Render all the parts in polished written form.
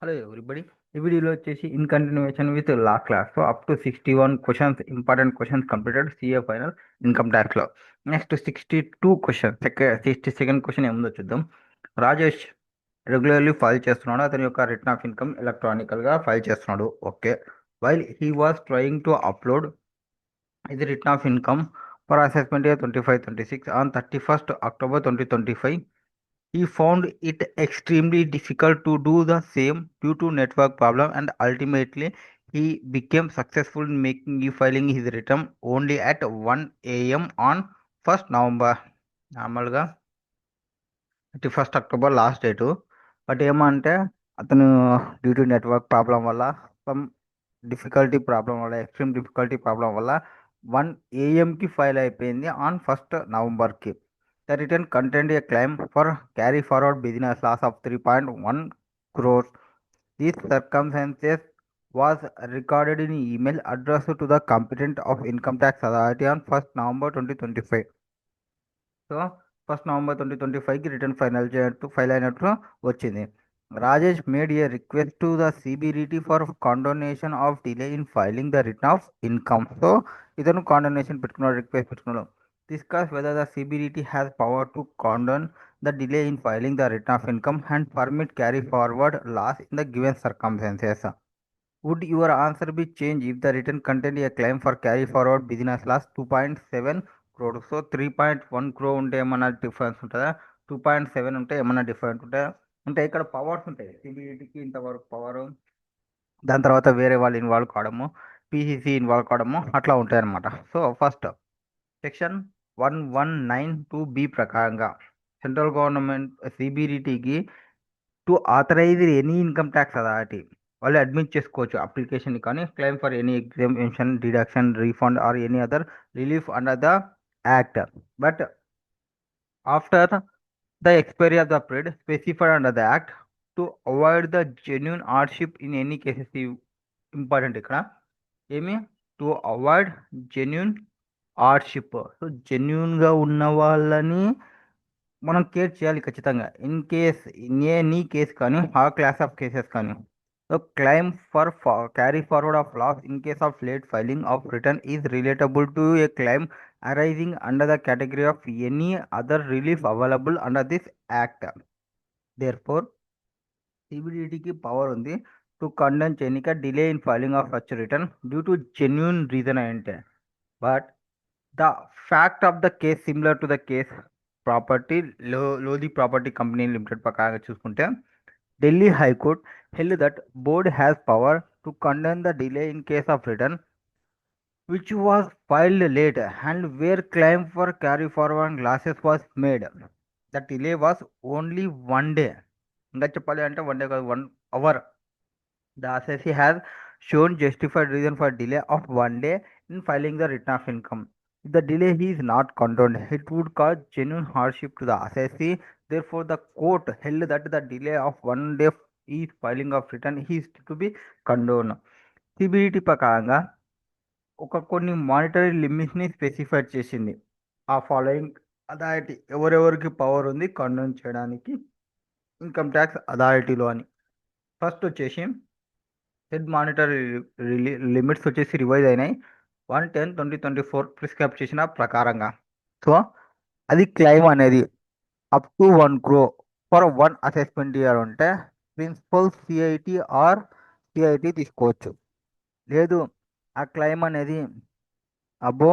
Hello everybody. ఈ వీడియోలో వచ్చేసి in continuation with last class. So up to 61 questions, important questions completed CA final income ట్యాక్స్లో. Next 62 question, 62nd question ఏముందో చూద్దాం. Rajesh regularly file చేస్తున్నాడు. అతని యొక్క రిటర్న్ ఆఫ్ ఇన్కమ్ ఎలక్ట్రానికల్గా ఫైల్ చేస్తున్నాడు. Okay. While he was trying to upload ఇది return of income for assessment year 25-26 on 31st October 2025. He found it extremely difficult to do the same due to network problem, and ultimately he became successful in making filing his return only at 1 a.m. on 1st November. నార్మల్గా 31st October last date. But ఏమంటే అతను due to network problem వల్ల, some difficulty problem వల్ల, extreme difficulty problem వల్ల 1 AM file అయిపోయింది on 1st November. The return contained a claim for carry forward business loss of 3.1 crores. These circumstances was recorded in email addressed to the competent of Income Tax Authority on 1st November 2025. So 1st November 2025కి return file అయినట్టు వచ్చింది. Rajesh made a request to the CBDT for condonation of delay in filing the return of income. So ఇతను condonation పెట్టుకున్నాడు, request పెట్టుకున్నాడు. Discuss whether the CBDT has power to condone the delay in filing the return of income and permit carry forward loss in the given circumstances. Would your answer be changed if the return contained a claim for carry forward business loss 2.7 crore? So 3.1 crore ఉంటే ఏమన్నా difference ఉంటుందా? 2.7 ఉంటే ఏమన్నా different ఉంటుందా? అంటే ఇక్కడ powers ఉంటాయి. సిబిడిటీకి ఇంతవరకు పవర్, దాని తర్వాత వేరే వాళ్ళు ఇన్వాల్వ్ కావడము, పీసీసీ ఇన్వాల్వ్ కావడము, అట్లా ఉంటాయి అన్నమాట. సో ఫస్ట్ సెక్షన్ 1192B ప్రకారంగా సెంట్రల్ గవర్నమెంట్ సిబిడిటీకి to authorise any income tax authority వాళ్ళు అడ్మిట్ చేసుకోవచ్చు అప్లికేషన్, కానీ claim for any exemption, deduction, refund or any other relief under the act. But after the expiry of the period specified under the act to avoid the genuine hardship in any cases. Important ఇక్కడ ఏమి, to avoid genuine hardship. So జెన్యున్గా ఉన్న వాళ్ళని మనం care చేయాలి ఖచ్చితంగా. In case any case కానీ ఆ క్లాస్ ఆఫ్ కేసెస్ కానీ. So claim for carry forward of loss in case of late filing of return is relatable to a claim arising under the category of any other relief available under this act. Therefore సిబిడిటీకి power ఉంది to condone ఎనిక delay in filing of such return due to genuine reason అంటే. But the fact of the case similar to the case property Lodhi property company limited ప్రకారంగా చూసుకుంటే Delhi high court held that board has power to condemn the delay in case of return which was filed late and where claim for carry forward losses was made. The delay was only 1 day. ఇంకా చెప్పాలి అంటే 1 day కాదు, 1 hour. The assessee has shown justified reason for delay of 1 day in filing the return of income. If the delay is not condoned, it would cause genuine hardship to the assessee. Therefore, the court held that the delay of 1 day is filing of return is to be condoned. CBDT ప్రకారంగా కొన్ని monetary లిమిట్స్ని specify చేసింది. ఆ following authority ఎవరెవరికి power ఉంది condone చేయడానికి income tax అథారిటీలో అని. First వచ్చేసి head monetary limits వచ్చేసి రివైజ్ అయినాయి 1/10/2024 ప్రిస్క్రైబ్ చేసిన ప్రకారంగా. సో అది క్లైమ్ అనేది up to 1 crore for 1 assessment year ఉంటే ప్రిన్సిపల్ సిఐటి ఆర్ సిఐటి తీసుకోవచ్చు. లేదు ఆ క్లైమ్ అనేది అబో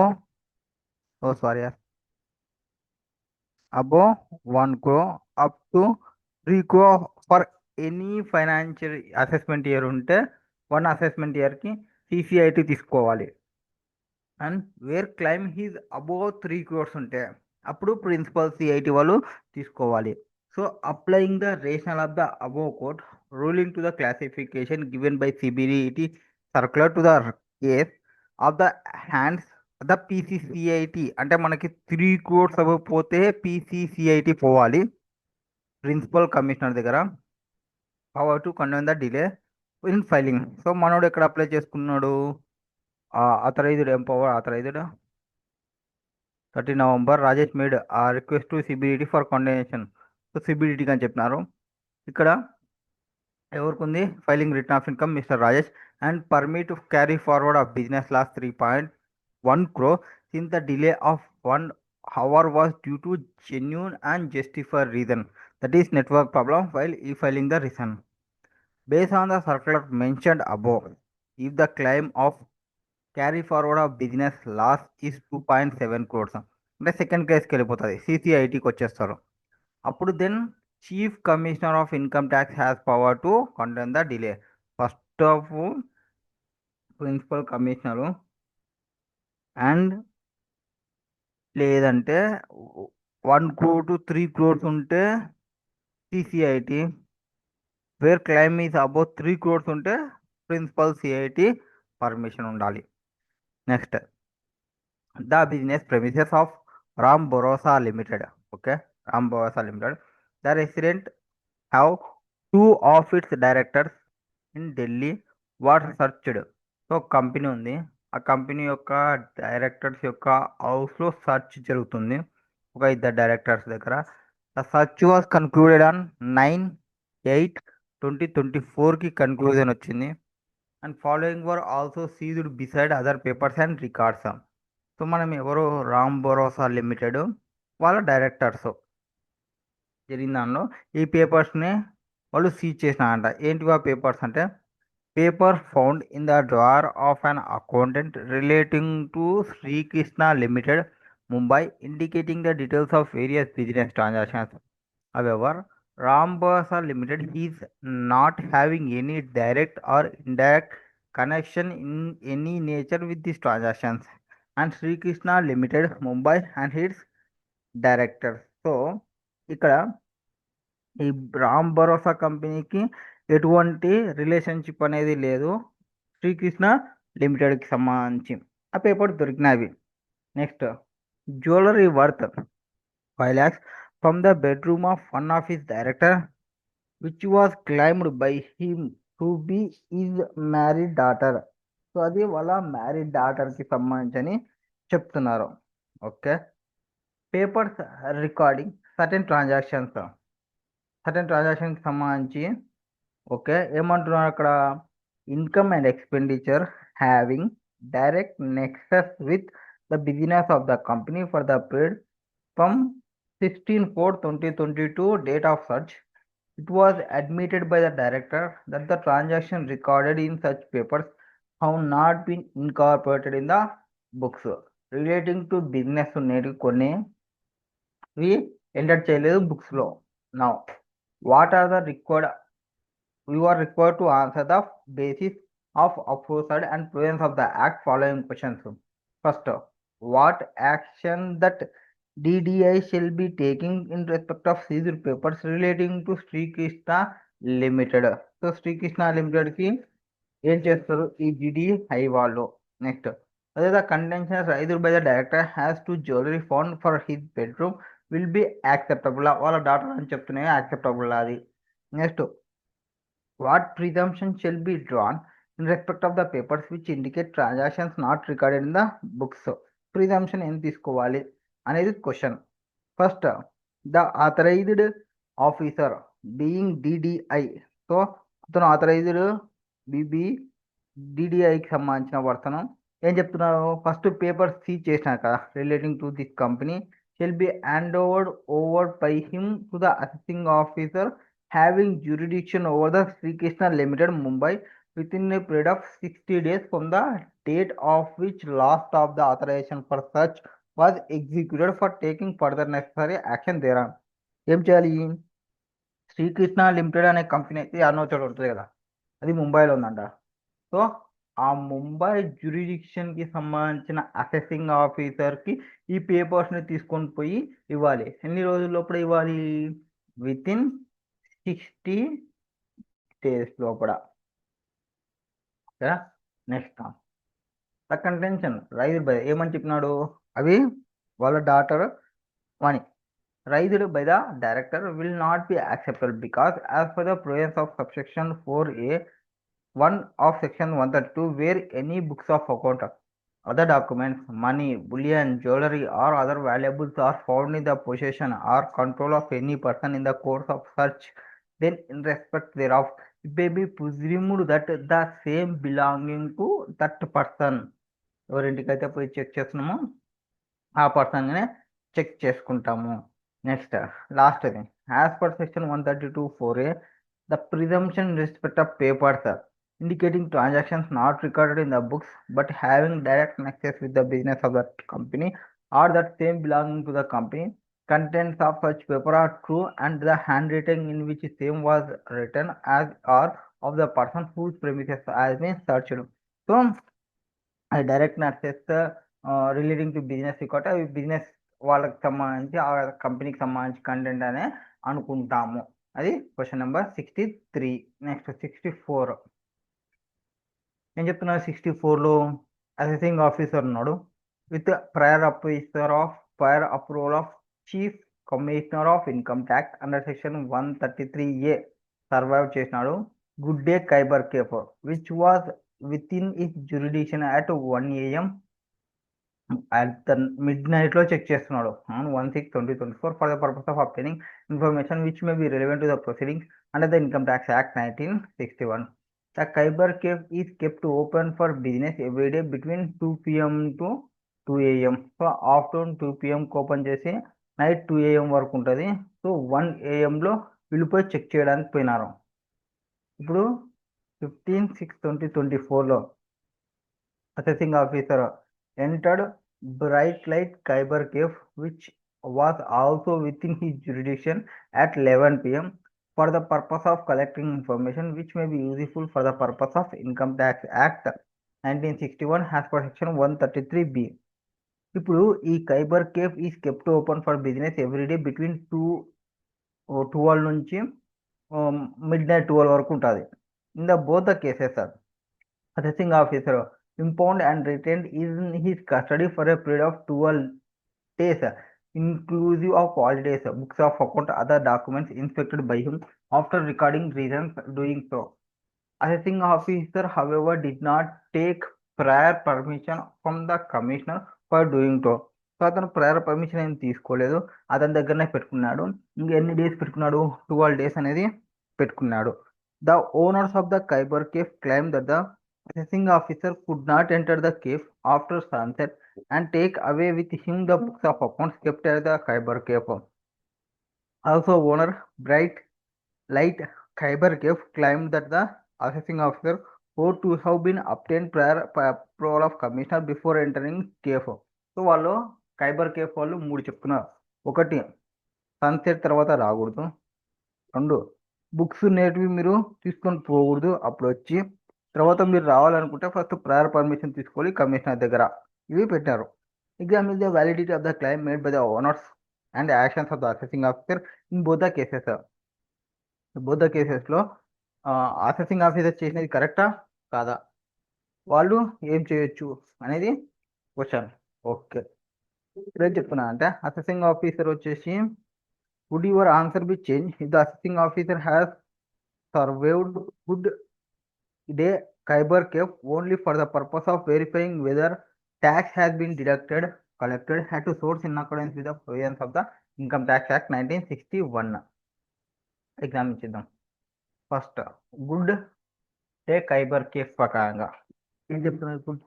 అబో 1 crore up to 3 crore for any financial assessment year ఉంటే 1 అసెస్మెంట్ ఇయర్కి సిసిఐటి తీసుకోవాలి. And where claim is above 3 crores ఉంటే అప్పుడు ప్రిన్సిపల్ సిఐటి వాళ్ళు తీసుకోవాలి. So applying the rational of the above court ruling to the classification given by CBDT circular to the case of the hands the PCCIT. అంటే మనకి 3 crores అవ్వకపోతే PCCIT పోవాలి principal commissioner దగ్గర, power to condone the delay in filing. So మనోడు ఎక్కడ apply చేసుకున్నాడు, authorized empower authorized 30 November. Rajesh made a request to CBDT for condonation. So సిబిడిటీకి అని చెప్పినారు. ఇక్కడ ఎవరికి ఉంది? Filing return of income mister Rajesh and permit to carry forward of business loss 3.1 crore since the delay of 1 hour was due to genuine and justified reason, that is network problem, while e-filing the reason. Based on the circular mentioned above, if the claim of carry forward of business loss is 2.7 crores అంటే second కేసుకి వెళ్ళిపోతుంది, సిసిఐటికి వచ్చేస్తారు. అప్పుడు then chief commissioner of income tax has power to condemn the delay. First of principal commissioner and లేదంటే 1 crore to 3 crores ఉంటే CCIT, where claim is about 3 crores ఉంటే principal CIT permission ఉండాలి. Next, the business premises of Ram Bharosa limited. Okay, Ram Bharosa limited, the resident have 2 of its directors in Delhi what searched. So company ఉంది, ఆ company యొక్క directors యొక్క హౌస్లో search జరుగుతుంది ఒక 2 directors దగ్గర. The search was concluded on 9/8/2024కి కన్క్లూజన్ వచ్చింది. And following were also seized beside other papers and records. So మనం ఎవరు? రామ్ భరోసా లిమిటెడ్ వాళ్ళ డైరెక్టర్స్ జరిగిన దానిలో ఈ పేపర్స్ని వాళ్ళు సీజ్ చేసినారంట. ఏంటివి ఆ పేపర్స్ అంటే, paper found in the drawer of an accountant relating to Sri Krishna limited Mumbai indicating the details of various business transactions. However, Rambasa Limited is not having any direct or indirect connection in any nature with these transactions, and Sri Krishna Limited Mumbai and its directors. So ఇక్కడ ఈ రామ్ భరోసా కంపెనీకి ఎటువంటి relationship అనేది లేదు శ్రీకృష్ణ లిమిటెడ్కి సంబంధించి. ఆ paper దొరికినవి. Next, jewellery worth 5 lakhs from the bedroom of one of his director, which was claimed by him to be his married daughter. So అది వాళ్ళ మ్యారీడ్ డాటర్కి సంబంధించని చెప్తున్నారు. ఓకే, పేపర్స్ రికార్డింగ్ సర్టెన్ ట్రాన్సాక్షన్కి సంబంధించి. ఓకే, ఏమంటున్నారు అక్కడ? Income and expenditure having direct Nexus with the business of the company for the period from 16/4/2022 date of search. It was admitted by the director that the transaction recorded in such papers have not been incorporated in the books relating to business ఉన్నవి కొన్ని enter చేయలేదు బుక్స్లో. Now what are the required, you are required to answer the basis of aforesaid and provisions of the act following questions. First, what action that DDI shall be taking in respect of seized papers relating to Sri Krishna Limited. So Sri Krishna limited కి ఏం చేస్తారు ఈ DDI వాళ్ళు? Next, అదే the contentions raised by the director has to jewellery found for his bedroom will be acceptable. వాళ్ళ daughter అని చెప్తున్నాయి acceptable అది. Next, what presumption shall be drawn in respect of the papers which indicate transactions not recorded in the books. Presumption ఏం తీసుకోవాలి అనేది question. First, the authorised officer being DDI. సో అతను authorised బీబీ DDIకి సంబంధించిన వర్తనం ఏం చెప్తున్నారు? ఫస్ట్ పేపర్ సీజ్ చేసినారు కదా relating to this company shall be hand over by him to the assisting officer having jurisdiction over the Sri Krishna Limited Mumbai within a period of 60 days from the date of which last of the authorization for such was executed for taking further necessary action thereon. ఏం చేయాలి? Srikrishna limited అనే company అయితే అన్నోచోట ఉంటుంది కదా, అది ముంబైలో ఉందంట. So ఆ ముంబై జ్యూరిడిక్షన్కి సంబంధించిన అసెసింగ్ ఆఫీసర్కి ఈ పేపర్స్ని తీసుకొని పోయి ఇవ్వాలి. ఎన్ని రోజుల లోపల ఇవ్వాలి? విత్ ఇన్ 60 days లోపల. Next, the contention raised by, ఏమని చెప్పినాడు? అవి వాళ్ళ డాటర్ అని raised by the director will not be acceptable because as per the provisions of subsection 4A(1) of section 132 where any books of account, other documents, money, bullion, jewelry or other valuables are found in the possession or control of any person in the course of such then in respect thereof it may be presumed that the same belonging to that person. ఎవరింటికైతే పోయి check చేస్తున్నామో ఆ పర్సన్గానే check చేసుకుంటాము. Next last అది as per section 132(4)A the presumption in respect of papers indicating transactions not recorded in the books but having direct nexus with the business of that company or that same belonging to the company contents of such paper are true and the handwriting in which same was written as or of the person whose premises has been searched. So అది direct access relating to business కాబట్టి అవి business వాళ్ళకి సంబంధించి ఆ కంపెనీకి సంబంధించి content అనే అనుకుంటాము. అది క్వశ్చన్ నెంబర్ 63. నెక్స్ట్ 64 ఏం చెప్తున్నారు? 64లో అసెసింగ్ ఆఫీసర్ ఉన్నాడు with prior approval of chief commissioner of income tax under section 133A survive చేసినాడు. Good day Khyber cafe which was within his jurisdiction at 1 AM at the midnight లో check చేస్తున్నాడు on 1/6/2024 for the purpose of obtaining information which may be relevant to the proceedings under the Income Tax Act 1961. The Khyber Cave is kept open for business every day between 2 PM to 2 AM. So afternoon 2 PM open చేసి night 2 AM వరకు ఉంటుంది. So 1 AM వెళ్ళిపోయి check చేయడానికి పోయినారు. ఇప్పుడు 15/6/2024లో assessing officer entered Bright Light Khyber Cave, which was also within his jurisdiction at 11 PM for the purpose of collecting information which may be useful for the purpose of Income Tax Act 1961 as per section 133B. ఇప్పుడు ఈ Khyber cafe is kept open for business everyday between 12 నుంచి midnight 12 వరకు ఉంటుంది. In the both the cases assessing officer impound and retained in his custody for a period of 12 days inclusive of holidays, books of account, other documents inspected by him after recording reasons doing so. Assessing officer however did not take prior permission from the commissioner for doing so. So అతను prior permission ఏం తీసుకోలేదు, అతని దగ్గరనే పెట్టుకున్నాడు. ఇంకా ఎన్ని days పెట్టుకున్నాడు? 12 days అనేది పెట్టుకున్నాడు. The owners of the Khyber cafe claim that the assessing officer could not enter the cave after sunset and take away with him the books of accounts kept at the Khyber Cave. Also, owner Bright Light Khyber Cave claimed that the assessing officer ought to have been obtained prior approval of commissioner before entering cave. So వాళ్ళు Khyber cafe వాళ్ళు 3 చెప్తున్నారు. 1 sunset తర్వాత రాకూడదు. 2 books నేటివి మీరు తీసుకొని పోకూడదు. అప్పుడు వచ్చి తర్వాత మీరు రావాలనుకుంటే ఫస్ట్ ప్రయర్ పర్మిషన్ తీసుకోవాలి కమిషనర్ దగ్గర. ఇవి పెట్టారు. Examine the validity of the claim made by the owners and actions of the assessing officer in both the cases. Both the కేసెస్లో అసెసింగ్ ఆఫీసర్ చేసినది కరెక్టా కాదా, వాళ్ళు ఏం చేయొచ్చు అనేది క్వశ్చన్. ఓకే, ఇప్పుడేం చెప్తున్నా అంటే అసెసింగ్ ఆఫీసర్ వచ్చేసి would your answer be changed if the assessing officer has surveyed good day Khyber Cave only for the purpose of verifying whether tax has been collected had to source in accordance with the provisions of the Income Tax Act 1961. Exam ఇచ్చేద్దాం. First good day Khyber cafe ప్రకారంగా ఏం చెప్తున్నారు? Good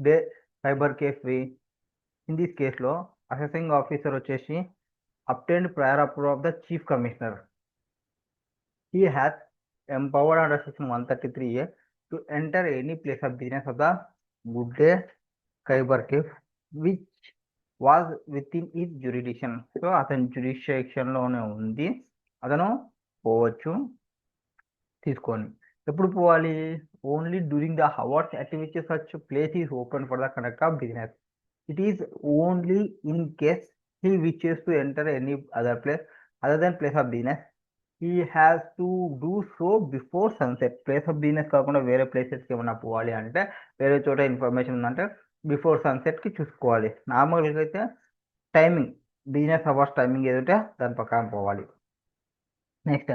day Khyber cafe in this కేసులో assessing officer వచ్చేసి obtained prior approval of the chief commissioner. He has empowered under section 133A to enter any place of business of the Good Day Khyber Cave which was within his jurisdiction. So అతని జ్యూరిడిక్షన్లోనే ఉంది, అతను పోవచ్చు తీసుకొని. ఎప్పుడు పోవాలి? Only during the hours at which such place is open for the conduct of business. It is only in case he wishes to enter any other place other than place of business. He has to do so before sunset. Place of business కాకుండా వేరే ప్లేసెస్కి ఏమైనా పోవాలి అంటే, వేరే చోట information ఉందంటే before సన్సెట్కి చూసుకోవాలి. నార్మల్గా అయితే టైమింగ్ బిజినెస్ అవర్స్ టైమింగ్ ఏదంటే దాని ప్రకారం పోవాలి. నెక్స్ట్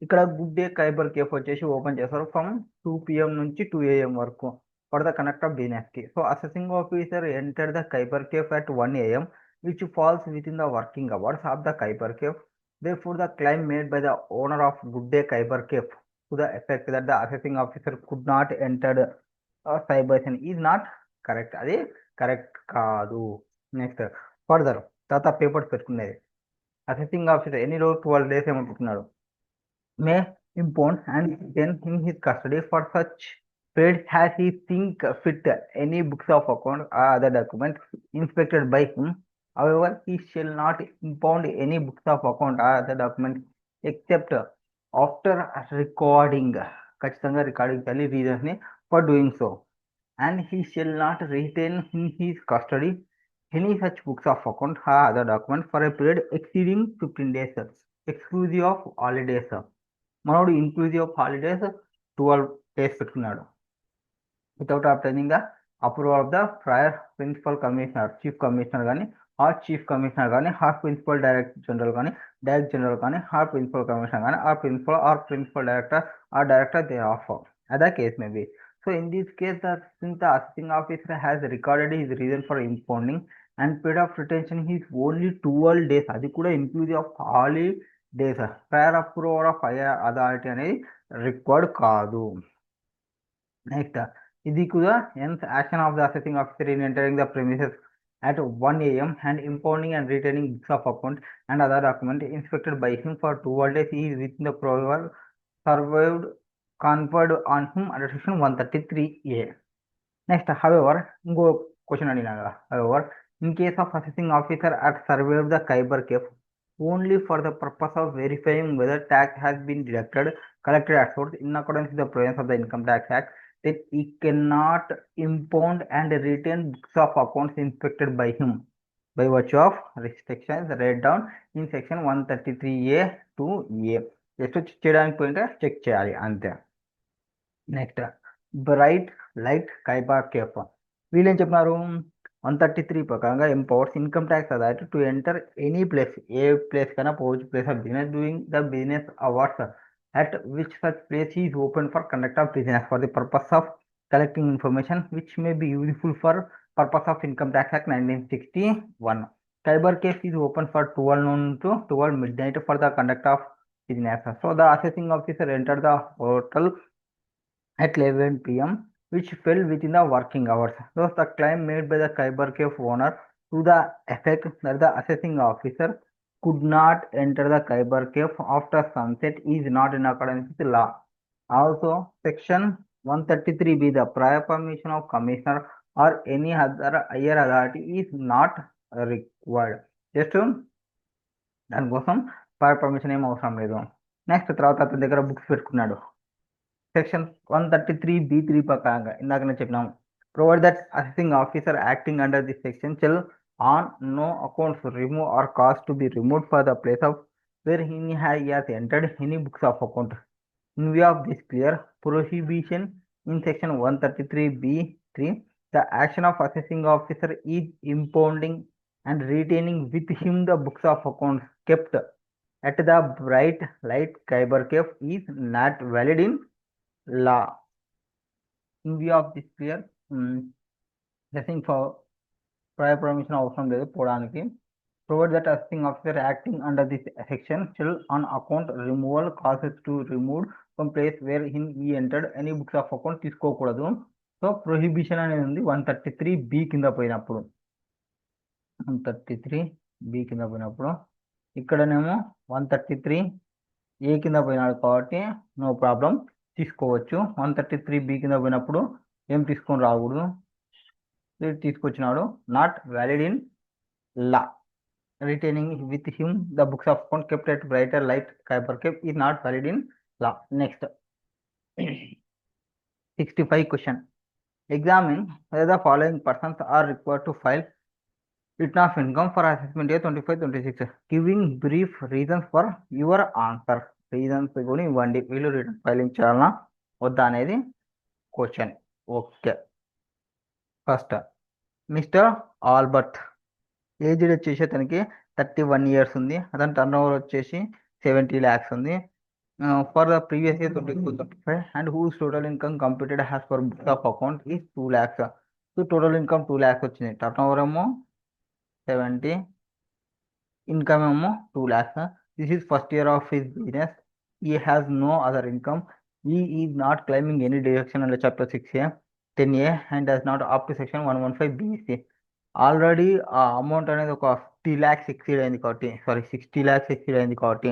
ఇక్కడ గుడ్ డే ఖైబర్ కేఫ్ వచ్చేసి ఓపెన్ చేస్తారు ఫ్రమ్ 2 PM నుంచి 2 AM వరకు ఫర్ ద కనెక్ట్ ఆఫ్ బిజినెస్కి. So assessing officer enter the Khyber cafe at 1 AM which falls within the working hours of the Khyber Cave Therefore, the claim made by the owner of Good Day Khyber Cafe to the effect that the assessing officer could not enter cyber is not correct. అది correct కాదు. Next further తర్వాత papers పెట్టుకునేది assessing officer ఎన్ని రోజు 12 days ఏమనుకుంటున్నాడు may impound and then in his custody for such period has he think fit any books of account or other documents inspected by him. However, he shall not impound any books of account or other documents except after recording ఖచ్చితంగా recording చేయాలి reasons ని for doing so and he shall not retain in his custody any such books of account or other documents for a period exceeding 15 days exclusive of holidays. మనోడు inclusive of holidays 12 days పెట్టుకున్నాడు without obtaining the approval of the prior principal commissioner chief commissioner కానీ chief commissioner కానీ principal director general కానీ director general కానీ principal commissioner కానీ principal director they of other case may be. So in this case, since the assessing officer has recorded his reason for impounding and period of retention is only 12 days, అది కూడా inclusive of holidays, prior approval of higher authority అనేది required కాదు. Next ఇది కూడా hence action of the assessing officer in entering the premises at 1 AM and impounding and retaining books of account and other document inspected by him for 12 days is within the provision survived conferred on him under section 133A. Next, however, ఇంకో question అడిగినా కదా, however, in case of assessing officer at surveyed the Khyber Cafe only for the purpose of verifying whether tax has been collected at source in accordance with the provisions of the Income Tax Act, then he cannot impound and retain books of accounts inspected by him by virtue of restrictions laid down in section 133A to A. Just check చేయడానికి పోయింటే check చేయాలి అంతే. Next bright light Kyber cafe వీళ్ళు ఏం చెప్పినారు 133 ప్రకారంగా empowers income tax authority to enter any place, ఏ place కైనా పోవచ్చు, place of business doing the business hours at which such place is open for conduct of business for the purpose of collecting information which may be useful for purpose of Income Tax Act 1961. Khyber Cafe is open for 12 noon to 12 midnight for the conduct of business. So the assessing officer entered the hotel at 11 PM which fell within the working hours. Thus the claim made by the Khyber Cafe owner to the effect that the assessing officer could not enter the Khyber Cafe after sunset is not in accordance with the law. Also, section 133B, the prior permission of commissioner or any other higher authority is not required. Just దానికోసం prior permission ఏం అవసరం లేదు. Next తర్వాత అతని దగ్గర books పెట్టుకున్నాడు. Section 133B3 ప్రకారంగా ఇందాక నేను చెప్పినాము, provide that assessing officer acting under this section shall on no accounts remove or cause to be removed for the place of where he has entered any books of account. In view of this clear prohibition in section 133B3, the action of assessing officer is impounding and retaining with him the books of accounts kept at the bright light Khyber Cafe is not valid in law. In view of this clear, assessing for prior permission అవసరం లేదు పోవడానికి. Provide that assessing officer acting under this section shall on account removal causes to remove from place wherein he entered any books of account తీసుకోకూడదు. So prohibition అనేది ఉంది 133B కింద పోయినప్పుడు. 133B కింద పోయినప్పుడు ఇక్కడనేమో 133A కింద పోయినాడు కాబట్టి నో ప్రాబ్లం తీసుకోవచ్చు. 133B కింద పోయినప్పుడు ఏం తీసుకొని రాకూడదు, తీసుకొచ్చినాడు not valid in law. Retaining with him the books of account kept at brighter light Kyber cafe is not valid in law. Next 65 question, examine whether the following persons are required to file return of income for assessment year 25-26, giving brief reasons for your answer. Reasons కూడా ఇవ్వండి, వీళ్ళు return filing చేయాలన్నా వద్దా అనేది question. Okay, first mister Albert, aged వచ్చేసి అతనికి 31 years ఉంది, అతని టర్న్ ఓవర్ వచ్చేసి 70 lakhs ఉంది. For the previous year 24-25 and whose total income computed has for books of account is 2 lakhs. So total income 2 lakhs వచ్చింది, టర్న్ ఓవర్ ఏమో 70, income ఏమో 2 lakhs. This is first year of his business. He has no other income. He is not claiming any deduction under chapter 6A, 10A and does not up to section 115BC. Already ఆ amount అనేది ఒక 50 lakhs exceed అయింది కాబట్టి 60 lakhs exceed అయింది కాబట్టి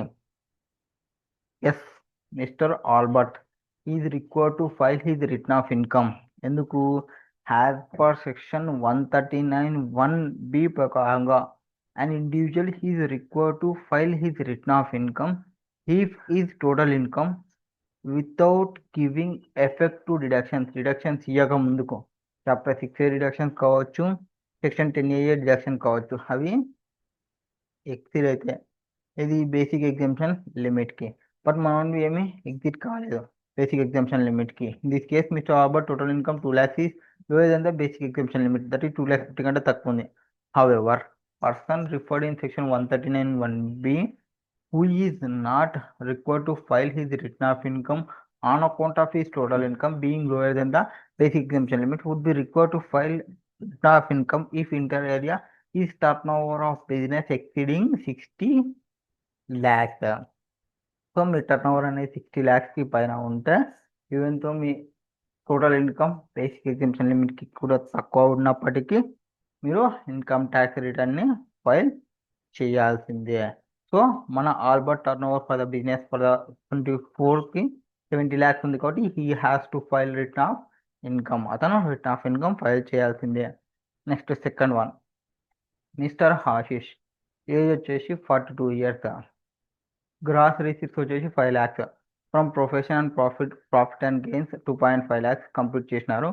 yes mister Albert is required to file his return of income. ఎందుకు? As per section 139(1)B ప్రకారంగా an individual is required to file his return of income if his total income without giving effect to deductions ఇయ్యక ముందుకు chapter 6A deductions కావచ్చు, section 10A deduction కావచ్చు, అవి exceed అయితే ఇది basic exemption లిమిట్కి. But మనం ఏమి ఎగ్జిట్ కాలేదు బేసిక్ ఎగ్జామ్షన్ లిమిట్కి. In this case mister Albert total income 2 lakhs is lower than the basic exemption limit, that is 2,50,000 కంటే తక్కువ ఉంది. However person referred in section 139(1)B who is not required to file his return of income on account of his total income being lower than the basic exemption limit would be required to file return of income if inter area is turnover of business exceeding 60 lakhs. So మీ turnover అనేది 60 lakhsకి పైన ఉంటే ఈవెన్తో మీ total income basic exemption లిమిట్కి కూడా తక్కువ ఉన్నప్పటికీ మీరు ఇన్కమ్ ట్యాక్స్ రిటర్న్ని ఫైల్ చేయాల్సిందే. సో మన Albert turnover for the business for the 24కి 70 lakhs ఉంది కాబట్టి he has to file return of income. అతను రిటర్న్ ఆఫ్ ఇన్కమ్ ఫైల్ చేయాల్సిందే. Next second one, mister Ashish age వచ్చేసి 42 years, గ్రాస్ రిసిప్ట్స్ వచ్చేసి 5 lakhs, from profession and profit and gains 2.5 lakhs complete చేసినారు.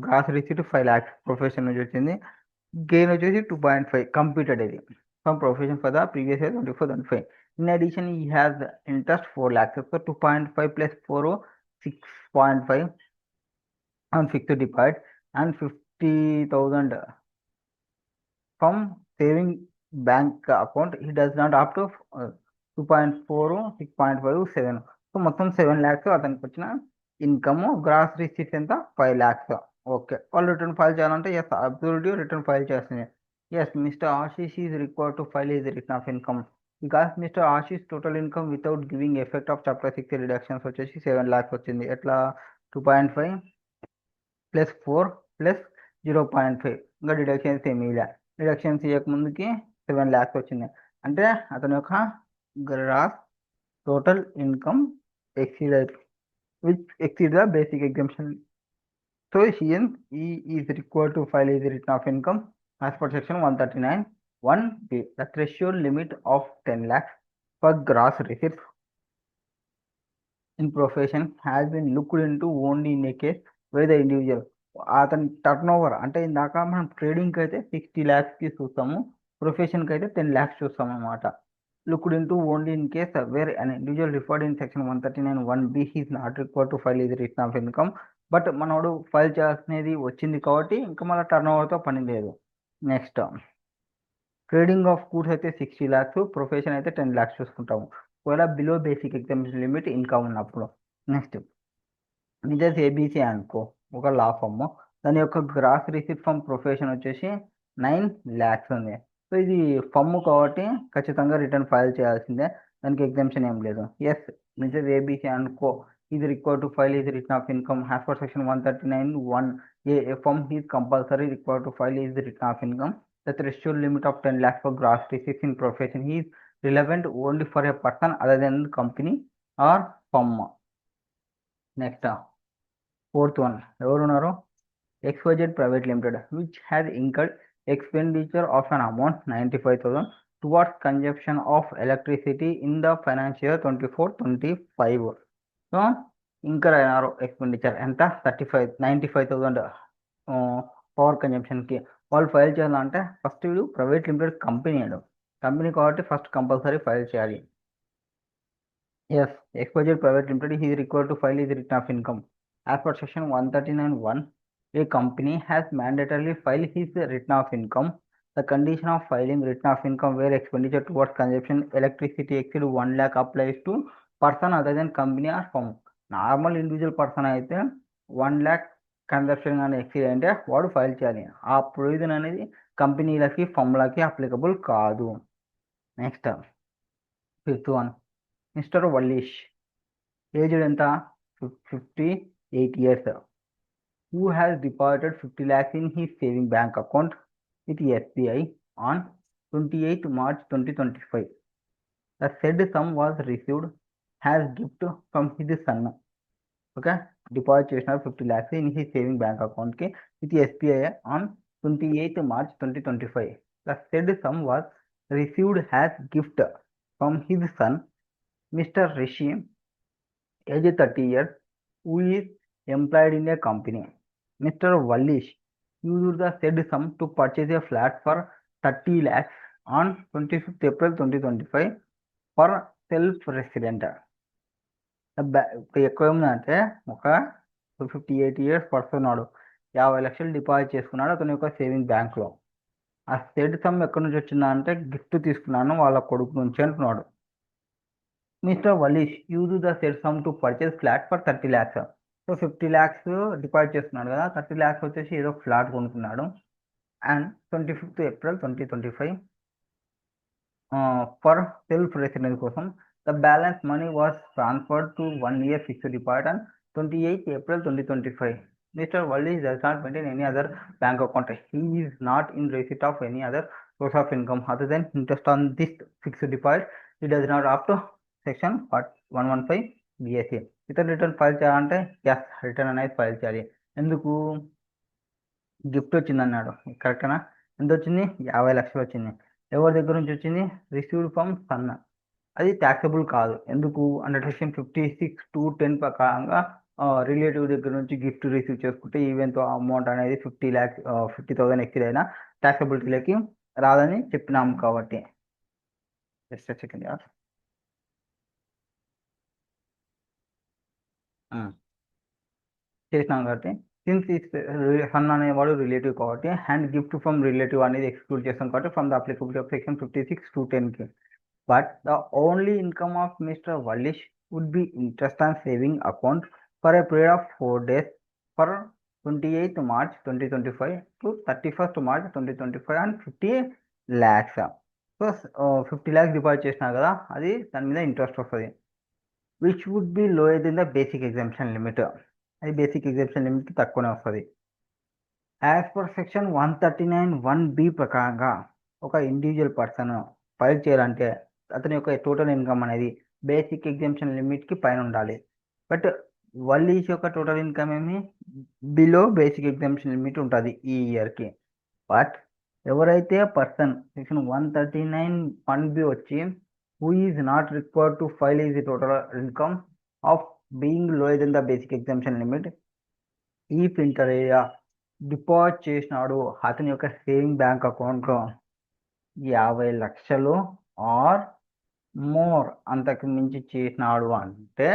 Gross receipt 5 lakhs profession నుంచి వచ్చింది, gain వచ్చేసి 2.5 completed ఇది from profession for the previous year 24-25. In addition ఈ has interest 4 lakhs, so 2.5 + 4 6.5 on fixed deposit and 50,000 from saving bank account. He does not up to 2.4 6.5 7, so మొత్తం 7 lakhs అతనికి వచ్చిన income. Gross receipts ఎంత? 5 lakhs. Okay, వాళ్ళు return file చేయాలంటే yes absolutely return file చేస్తుంది. Yes mister Ashish is required to file is return of income because mister Ashish total income without giving effect of chapter 6 reductions వచ్చేసి 7 lakhs వచ్చింది. ఎట్లా? 2.5 + 4 + 0.5 ఇంకా deductions ఏమి ఇలా డిడక్షన్స్ ఇవ్వకముందుకి 7 lakhs వచ్చింది. అంటే అతని యొక్క gross total income exceed the basic exemption. So he is required to file his return of income as per section 139(1)B. The threshold limit of 10 lakhs for gross receipts in profession has been looked into only in a case where the individual అతని turn over అంటే ఇందాక మనం ట్రేడింగ్కి అయితే 60 lakhsకి చూస్తాము, ప్రొఫెషన్కి అయితే 10 lakhs చూస్తాం అన్నమాట. Looked into only in case where an individual referred in section 139(1)B is not required to file his return of income. But మనోడు ఫైల్ చేయాల్సినది వచ్చింది కాబట్టి ఇంకా మళ్ళీ టర్న్ ఓవర్తో పని లేదు. నెక్స్ట్ ట్రేడింగ్ ఆఫ్ గూడ్స్ అయితే 60 lakhs, ప్రొఫెషన్ అయితే 10 lakhs చూసుకుంటాము ఒకవేళ below basic examination limit income ఉన్నప్పుడు. నెక్స్ట్ మిజర్స్ ఏబీసీ అనుకో ఒక లా ఫర్మ్, దాని యొక్క గ్రాస్ రిసిప్ట్ ఫ్రమ్ ప్రొఫెషన్ వచ్చేసి 9 lakhs ఉంది. సో ఇది ఫమ్ కాబట్టి ఖచ్చితంగా రిటర్న్ ఫైల్ చేయాల్సిందే, దానికి ఎగ్జామ్షన్ ఏం లేదు. ఎస్ మిజర్స్ ఏబీసీ అనుకో is required to file his return of income as per section 139(1)A. A firm is compulsory required to file his return of income. The threshold limit of 10 lakhs for gross receipts in profession is relevant only for a person other than the company or firm. Next, fourth one, ఎవరు ఉన్నారు? XYZ Private Limited, which has incurred expenditure of an amount 95,000 towards consumption of electricity in the financial year 24-25. So incur అయినారు expenditure ఎంత? 95,000 power కన్జంప్షన్కి. వాళ్ళు file చేయాలంటే first వీడు private limited company కాబట్టి first compulsory file చేయాలి. Yes XYZ Private Limited is required to file his return of income as per section 139(1). A company has mandatorily filed his return of income. The condition of filing return of income where expenditure towards consumption electricity exceed 1 lakh applies to person other then company or firm. Normal individual person అయితే 1 lakh consumption కానీ exceed అంటే వాడు file చేయాలి. ఆ provision అనేది కంపెనీలకి ఫర్మ్లకి applicable కాదు. Next fifth one, mister Vallish, aged ఎంత? 58 years, who has deposited 50 lakhs in his saving bank account with SBI on 28th March 2025. The said sum was received as gift from his son. Okay, deposit చేసిన 50 lakhs in his saving bank account కి with SBI on 28th March 2025. The said sum was received as gift from his son, Mr. Rishi, aged 30 years, who is employed in a company. Mr. Wallish used the said sum to purchase a flat for 30 lakhs on 25th April 2025 for self-resident. ఎక్కువ ఏముందంటే ఒక 58 years person ఉన్నాడు, 50 లక్షలు deposit చేసుకున్నాడు అతని యొక్క saving బ్యాంక్లో. ఆ సెడ్ సమ్ ఎక్కడి నుంచి వచ్చిందా అంటే గిఫ్ట్ తీసుకున్నాను వాళ్ళ కొడుకు నుంచి అంటున్నాడు. Mister Valish use the said sum to purchase flat for 30 lakhs. So 50 lakhs deposit చేస్తున్నాడు కదా, 30 lakhs వచ్చేసి ఏదో ఫ్లాట్ కొనుక్కున్నాడు. And 25th April 2025 for self residence కోసం the balance money was transferred to 1 year fixed deposit and 28th April 2025. Mr. Wallish does not maintain any other bank account. He is not in receipt of any other source of income other than interest on this fixed deposit. He does not opt to section 115 BSE. ఇతను return file చేయాలంటే yes return అనేది file చేయాలి. ఎందుకు? Gift వచ్చింది అన్నాడు, కరెక్టేనా? ఎంత వచ్చింది? 50 లక్షలు వచ్చింది. ఎవరి దగ్గర నుంచి వచ్చింది? Received from son. అది ట్యాక్సబుల్ కాదు. ఎందుకు? అండర్ సెక్షన్ 56(2)(10) ప్రకారంగా రిలేటివ్ దగ్గర నుంచి గిఫ్ట్ రిసీవ్ చేసుకుంటే ఈవెన్ అమౌంట్ అనేది 50,000 ఎక్సీడ్ అయినా ట్యాక్సబిలిటీలోకి రాదని చెప్పినాము కాబట్టి. జస్ట్ సెకండ్ యార్ చేసినాం కాబట్టి సిన్స్ సన్ అనేవాడు రిలేటివ్ కాబట్టి అండ్ గిఫ్ట్ ఫ్రమ్ రిలేటివ్ అనేది ఎక్స్క్లూడ్ చేస్తాం కాబట్టి from the applicability of section 56(2)(10)కి. But the only income of mister Vallish would be interest on saving account for a period of 4 days for 28th March 2025 to 31st March 2025 and 50 lakhs. So 50 lakhs deposit చేసినా కదా, అది దాని మీద interest వస్తుంది, which would be lower than the basic exemption limit. అది basic exemption లిమిట్కి తక్కువనే వస్తుంది. As per section 139(1)(b) ప్రకారంగా ఒక ఇండివిజువల్ పర్సన్ ఫైల్ చేయాలంటే అతని యొక్క టోటల్ ఇన్కమ్ అనేది బేసిక్ ఎగ్జామ్షన్ లిమిట్కి పైన ఉండాలి. బట్ వల్లీష్ యొక్క టోటల్ ఇన్కమ్ ఏమి బిలో బేసిక్ ఎగ్జామ్షన్ లిమిట్ ఉంటుంది ఈ ఇయర్కి. బట్ ఎవరైతే పర్సన్ సెక్షన్ 139(1)(b) వచ్చి who is not required to file his total income of being lower than the basic exemption limit, ఈ ప్రింటర్ ఏరియా డిపాజిట్ చేసినాడు అతని యొక్క సేవింగ్ బ్యాంక్ అకౌంట్లో 50 లక్షలు ఆర్ మోర్ అంతకు మించి చేసినాడు అంటే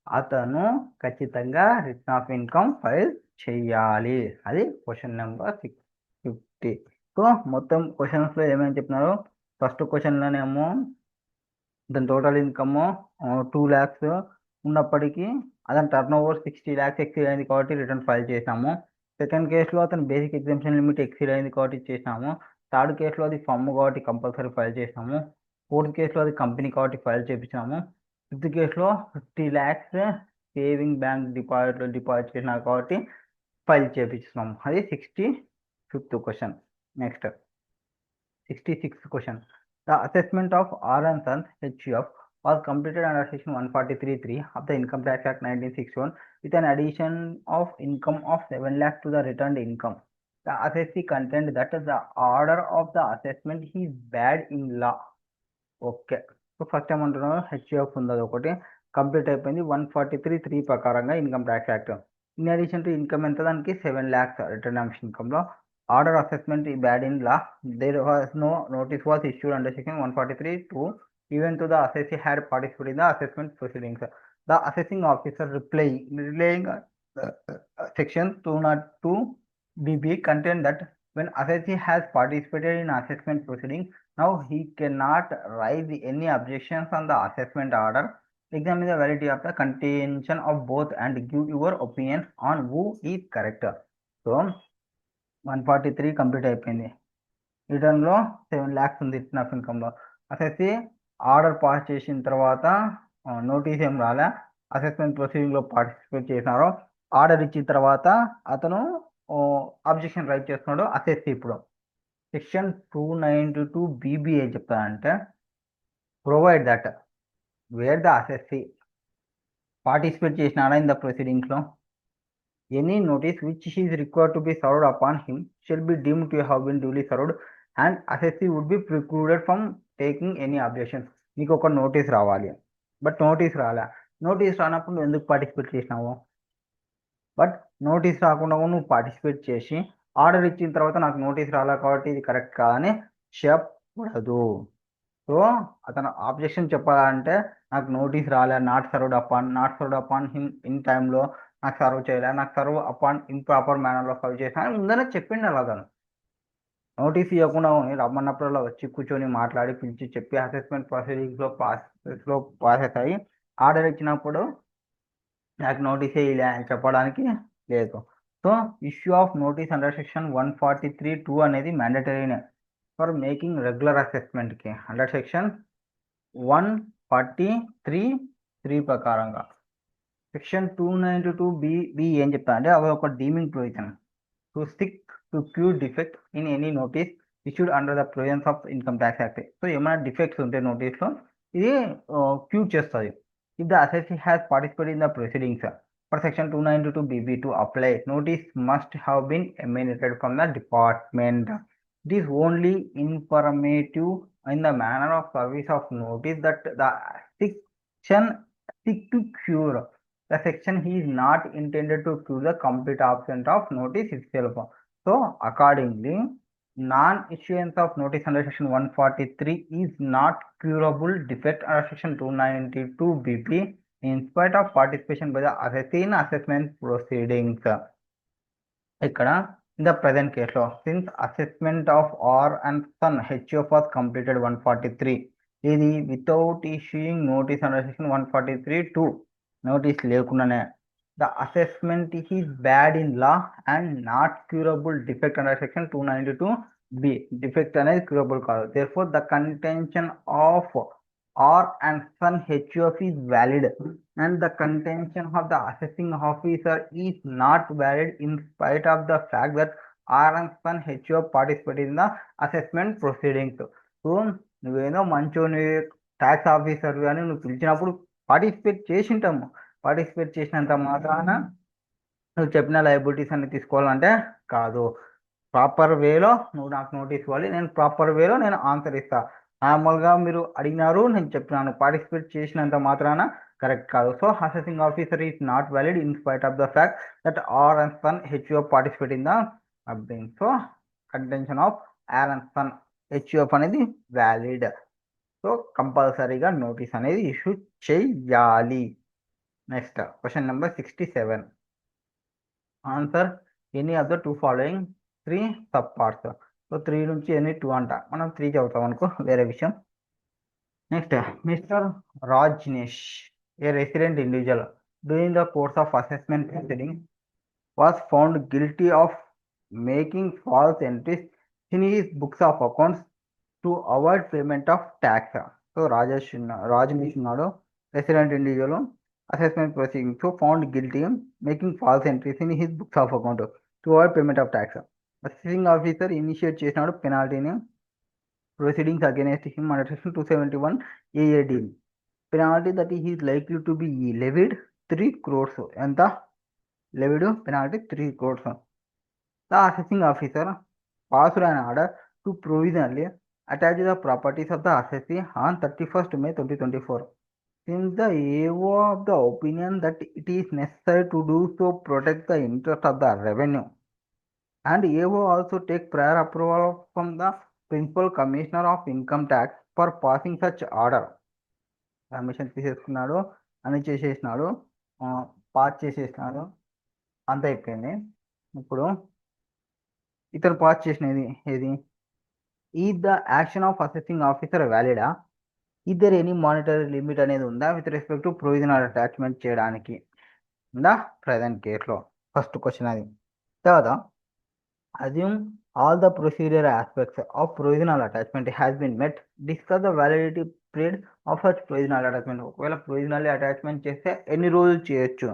అతను ఖచ్చితంగా రిటర్న్ ఆఫ్ ఇన్కమ్ ఫైల్ చేయాలి. అది క్వశ్చన్ నెంబర్ 650. సో మొత్తం క్వశ్చన్స్లో ఏమేమి చెప్పినారు? ఫస్ట్ క్వశ్చన్లోనేమో దాని టోటల్ ఇన్కమ్ 2 lakhs ఉన్నప్పటికీ అతని టర్న్ ఓవర్ 60 lakhs ఎక్సీడ్ అయింది కాబట్టి రిటర్న్ ఫైల్ చేసినాము. సెకండ్ కేసులో అతను బేసిక్ ఎగ్జామ్షన్ లిమిట్ ఎక్సీడ్ అయింది కాబట్టి చేసినాము. థర్డ్ కేసులో అది ఫమ్ కాబట్టి కంపల్సరీ ఫైల్ చేసినాము. ఫోర్త్ కేసులో అది కంపెనీ కాబట్టి ఫైల్ చేయించినాము. ఫిఫ్త్ కేసులో 50 lakhs సేవింగ్ బ్యాంక్ డిపాజిట్ చేసినా కాబట్టి ఫైల్ చేయించినాము. అది 65th question. Next 66th question. The assessment of R and Sons HUF was completed under section 143(3) of the Income Tax Act 1961 with an addition of income of 7 lakhs to the returned income. The assessee contend that the order of the assessment is bad in law. Okay, so first ఏమంటున్నారు? HUF ఉంది, అది ఒకటి complete అయిపోయింది 143(3) ప్రకారంగా income tax act. In addition to income ఎంత? దానికి 7 lakhs return of ఇన్కమ్లో. Order assessment is bad in law. There was no notice was issued under section 143(2) even though the assessee had participated in the assessment proceedings. The assessing officer relying on section 202(bb) contained that when assessee has participated in assessment proceedings, now he cannot raise any objections on the assessment order. Examine the validity of the contention of both and give your opinion on who is correct. So 143 complete అయిపోయింది. రిటర్న్లో 7 lakhs ఉంది return of ఇన్కమ్లో. Assessee order pass చేసిన తర్వాత notice ఏం రాలే, assessment ప్రొసీడింగ్లో participate చేసినారో ఆర్డర్ ఇచ్చిన తర్వాత అతను అబ్జెక్షన్ రైట్ చేస్తున్నాడు అసెస్సి. ఇప్పుడు సెక్షన్ 292 ఏం చెప్తానంటే provide that where the assessee participate చేసినాడా ఇన్ ద ప్రొసీడింగ్స్లో any notice which is required to be served upon him shall be deemed to have been duly served and assessee would be precluded from taking any objections. నీకు ఒక notice రావాలి, but notice రాలే. Notice రానప్పుడు నువ్వు ఎందుకు participate చేసినావు? But notice రాకుండా నువ్వు పార్టిసిపేట్ చేసి ఆర్డర్ ఇచ్చిన తర్వాత నాకు నోటీస్ రాలే కాబట్టి ఇది కరెక్ట్ కాదని చెప్పకూడదు. సో అతను ఆబ్జెక్షన్ చెప్పాలంటే నాకు నోటీస్ రాలే, not served upon him in టైంలో నాకు సర్వ్ చేయలే, నాకు సర్వ్ అపాన్ ఇంప్రాపర్ మేనర్లో సర్వ్ చేసిన అని ముందరే చెప్పిండు అలా. అతను నోటీస్ ఇవ్వకుండా రమ్మన్నప్పుడల్లా వచ్చి కూర్చొని మాట్లాడి పిలిచి చెప్పి అసెస్మెంట్ ప్రొసీడింగ్స్లో ప్రాసెస్ అయ్యి ఆర్డర్ ఇచ్చినప్పుడు నాకు నోటీస్ ఇవ్వలే అని చెప్పడానికి లేదు. So issue of notice under section 143(2) అనేది మ్యాండేటరీనే ఫర్ మేకింగ్ రెగ్యులర్ అసెస్మెంట్కి అండర్ సెక్షన్ 143(3) ప్రకారంగా. సెక్షన్ 292B ఏం చెప్తా అంటే అవి ఒక deeming provision to stick to cure defect in any notice issued under the provisions of income tax act. So ఏమైనా డిఫెక్ట్స్ ఉంటే నోటీస్లో ఇది క్యూర్ చేస్తుంది. If the assessee has participate in the proceedings for section 292BB to apply, notice must have been emanated from the department. It is only informative in the manner of service of notice that the section seek to cure. The section is not intended to cure the complete absence of notice itself. So accordingly, non-issuance of notice under section 143 is not curable defect under section 292BB in spite of participation by the assessee in assessment proceedings. ఇక్కడ in the present case లో since assessment of R and Son HF was completed 143, ఇది without issuing notice under section 143(2) notice లేకుండానే the assessment is bad in law and not curable defect under section 292B. defect అనేది curable కాదు. Therefore the contention of R and Son HUF is valid and the contention of the assessing officer is not valid in spite of the fact that R and Son HUF participated in the assessment proceedings. So నువ్వేదో మంచోని tax officer కానీ నువ్వు పిలిచినప్పుడు participate చేసింటాము. Participate చేసినంత మాత్రాన నువ్వు చెప్పిన liabilities అన్ని తీసుకోవాలంటే కాదు. ప్రాపర్ వేలో నువ్వు నాకు నోటీస్ ఇవ్వాలి, నేను ప్రాపర్ వేలో నేను ఆన్సర్ ఇస్తా. నార్మల్గా మీరు అడిగినారు, నేను చెప్పినాను, పార్టిసిపేట్ చేసినంత మాత్రాన కరెక్ట్ కాదు. So assessing officer is not valid in spite of the fact that R and son HUF participate in the abiding. So contention of R and son HUF అనేది వ్యాలిడ్. సో కంపల్సరీగా notice అనేది issue చేయాలి. Next question number 67. Answer any of the 2 following 3 sub parts. So 3 నుంచి any 2 అంట, మనం 3 చదువుతాం అనుకో, వేరే విషయం. Next mister Rajnesh, a resident individual during the course of assessment proceeding was found guilty of making false entries in his books of accounts to avoid payment of tax. So Rajneesh ఉన్నాడు, resident individual, assessment proceeding. So found guilty making false entries in his books of account to avoid payment of tax. Assessing officer initiate చేసినాడు పెనాల్టీని proceedings against him under section 271 AAD. Penalty that is likely to be levied 3 crores. ఎంత levied penalty? 3 crores. The assessing officer passed an order to provisionally attach the properties of the assessee on 31st May 2024. Since the AO of the opinion that it is necessary to do so protect the interest of the revenue, and AO also take prior approval from the Principal Commissioner of Income Tax for passing such order. Permission తీసేసుకున్నాడు, అని చేసేసినాడు, pass చేసేసినాడు, అంత అయిపోయింది. ఇప్పుడు ఇతను pass చేసినది ఏది? Is the action of assessing officer వ్యాలిడా? ఇద్దరు ఎనీ మానిటరీ లిమిట్ అనేది ఉందా with respect to provisional attachment చేయడానికి ఉందా ప్రజెంట్ కేసులో? ఫస్ట్ క్వశ్చన్ అది. తర్వాత assume all the procedure aspects of provisional attachment has been met, discuss the validity period of such provisional attachment. ఒకవేళ ప్రొవిజనల్ అటాచ్మెంట్ చేస్తే ఎన్ని రోజులు చేయొచ్చు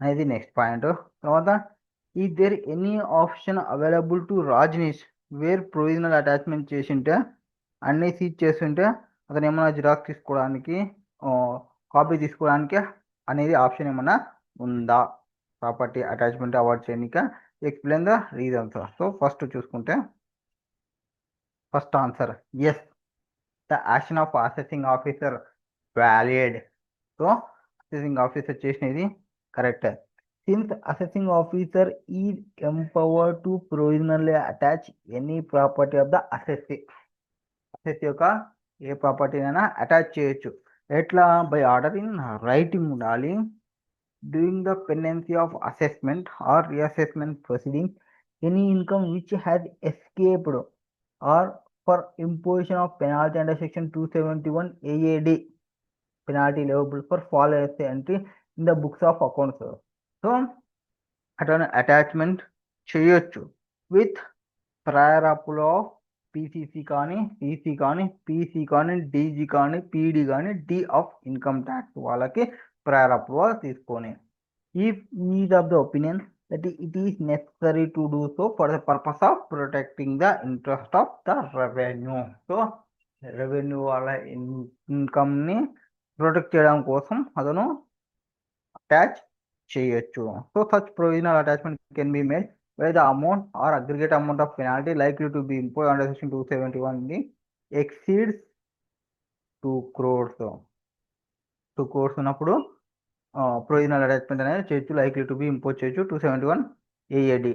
అనేది నెక్స్ట్ పాయింట్. తర్వాత is there any option available to Rajneesh where provisional attachment చేసింటే అన్నీ seize చేస్తుంటే అతను ఏమైనా జిరాక్స్ తీసుకోవడానికి కాపీ తీసుకోవడానికి అనేది ఆప్షన్ ఏమైనా ఉందా ప్రాపర్టీ అటాచ్మెంట్ అవాయిడ్ చేయడానికి? Explain the reasons. So first చూసుకుంటే first answer yes, the action of assessing officer valid. So assessing officer చేసినది correct. Since assessing officer is empowered to provisionally attach any property of the assessee. Assess యొక్క ఏ ప్రాపర్టీనైనా attach చేయొచ్చు. ఎట్లా? By order in writing ఉండాలి. During the pendency of assessment or reassessment proceedings any income which has escaped or for imposition of penalty under section 271 AAD penalty liable for false entry in the books of accounts. So అతను attachment చేయొచ్చు with prior approval of PCC కానీ, CC కానీ, PC కానీ, DG కానీ, PD కానీ, D of income tax వాళ్ళకి prior approval తీసుకొని. If he is of the opinion that it is necessary to do so for the purpose of protecting the interest of the revenue. So revenue వాళ్ళ ఇన్కమ్ని protect చేయడం కోసం అతను attach చేయొచ్చు. So such provisional attachment can be made where the amount or aggregate amount of penalty likely to be imposed under section 271 exceeds 2 crores. 2 crores ఉన్నప్పుడు provisional attachment అనేది చేయొచ్చు, likely to be impose చేయొచ్చు 271 AAD.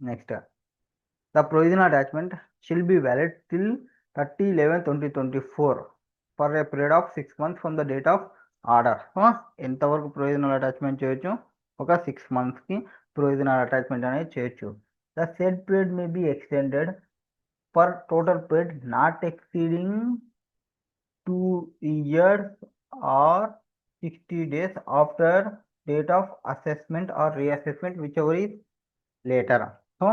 Next, the provisional attachment shall be valid till 30/11/2024 for a period of 6 months from the date of order. ఎంతవరకు provisional attachment చేయొచ్చు? ఒక 6 monthsకి provisional attachment అనేది చేయొచ్చు. The said period may be extended for total period not exceeding 2 years or 60 days after date of assessment or reassessment whichever is later. So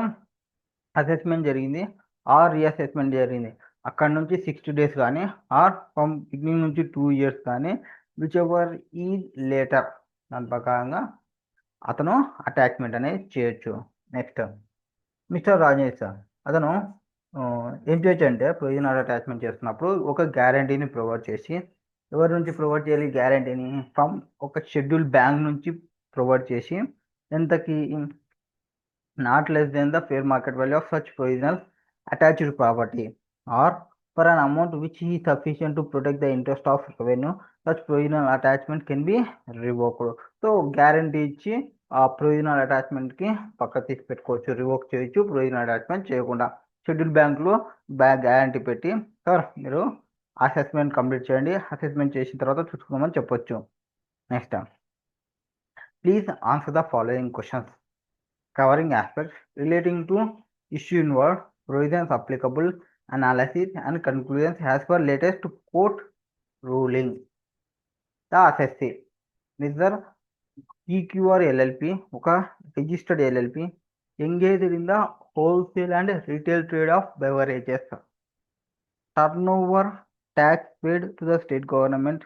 assessment జరిగింది are reassessment జరిగింది, అక్కడ నుంచి 60 days కానీ ఆర్ ఫ్రమ్ బిగినింగ్ నుంచి 2 years కానీ whichever is later, దాని ప్రకారంగా అతను అటాచ్మెంట్ అనేది చేయొచ్చు. నెక్స్ట్, మిస్టర్ రాజేష్ అతను ఏం చేయొచ్చు అంటే ప్రొవిజనల్ అటాచ్మెంట్ చేస్తున్నప్పుడు ఒక గ్యారంటీని ప్రొవైడ్ చేసి, ఎవరి నుంచి ప్రొవైడ్ చేయాలి గ్యారంటీని? ఫ్రమ్ ఒక షెడ్యూల్ బ్యాంక్ నుంచి ప్రొవైడ్ చేసి, ఎంతకి? Not less than the fair market value of such provisional attached property or for an amount which is sufficient to protect the interest of revenue such provisional attachment can be revoked. So guarantee ఇచ్చి ఆ provisional అటాచ్మెంట్కి పక్క తీసి పెట్టుకోవచ్చు, revoke చేయొచ్చు provisional attachment చేయకుండా. Schedule బ్యాంక్లో guarantee పెట్టి, సార్ మీరు అసెస్మెంట్ కంప్లీట్ చేయండి, అసెస్మెంట్ చేసిన తర్వాత చూసుకుందామని చెప్పొచ్చు. Next, please answer the following questions covering aspects relating to issue involve provisions applicable, analysis and conclusions as per latest court ruling. The assessee Mr. PQR LLP ఒక registered LLP engaged in the wholesale and retail trade of beverages. Turnover tax paid to the state government.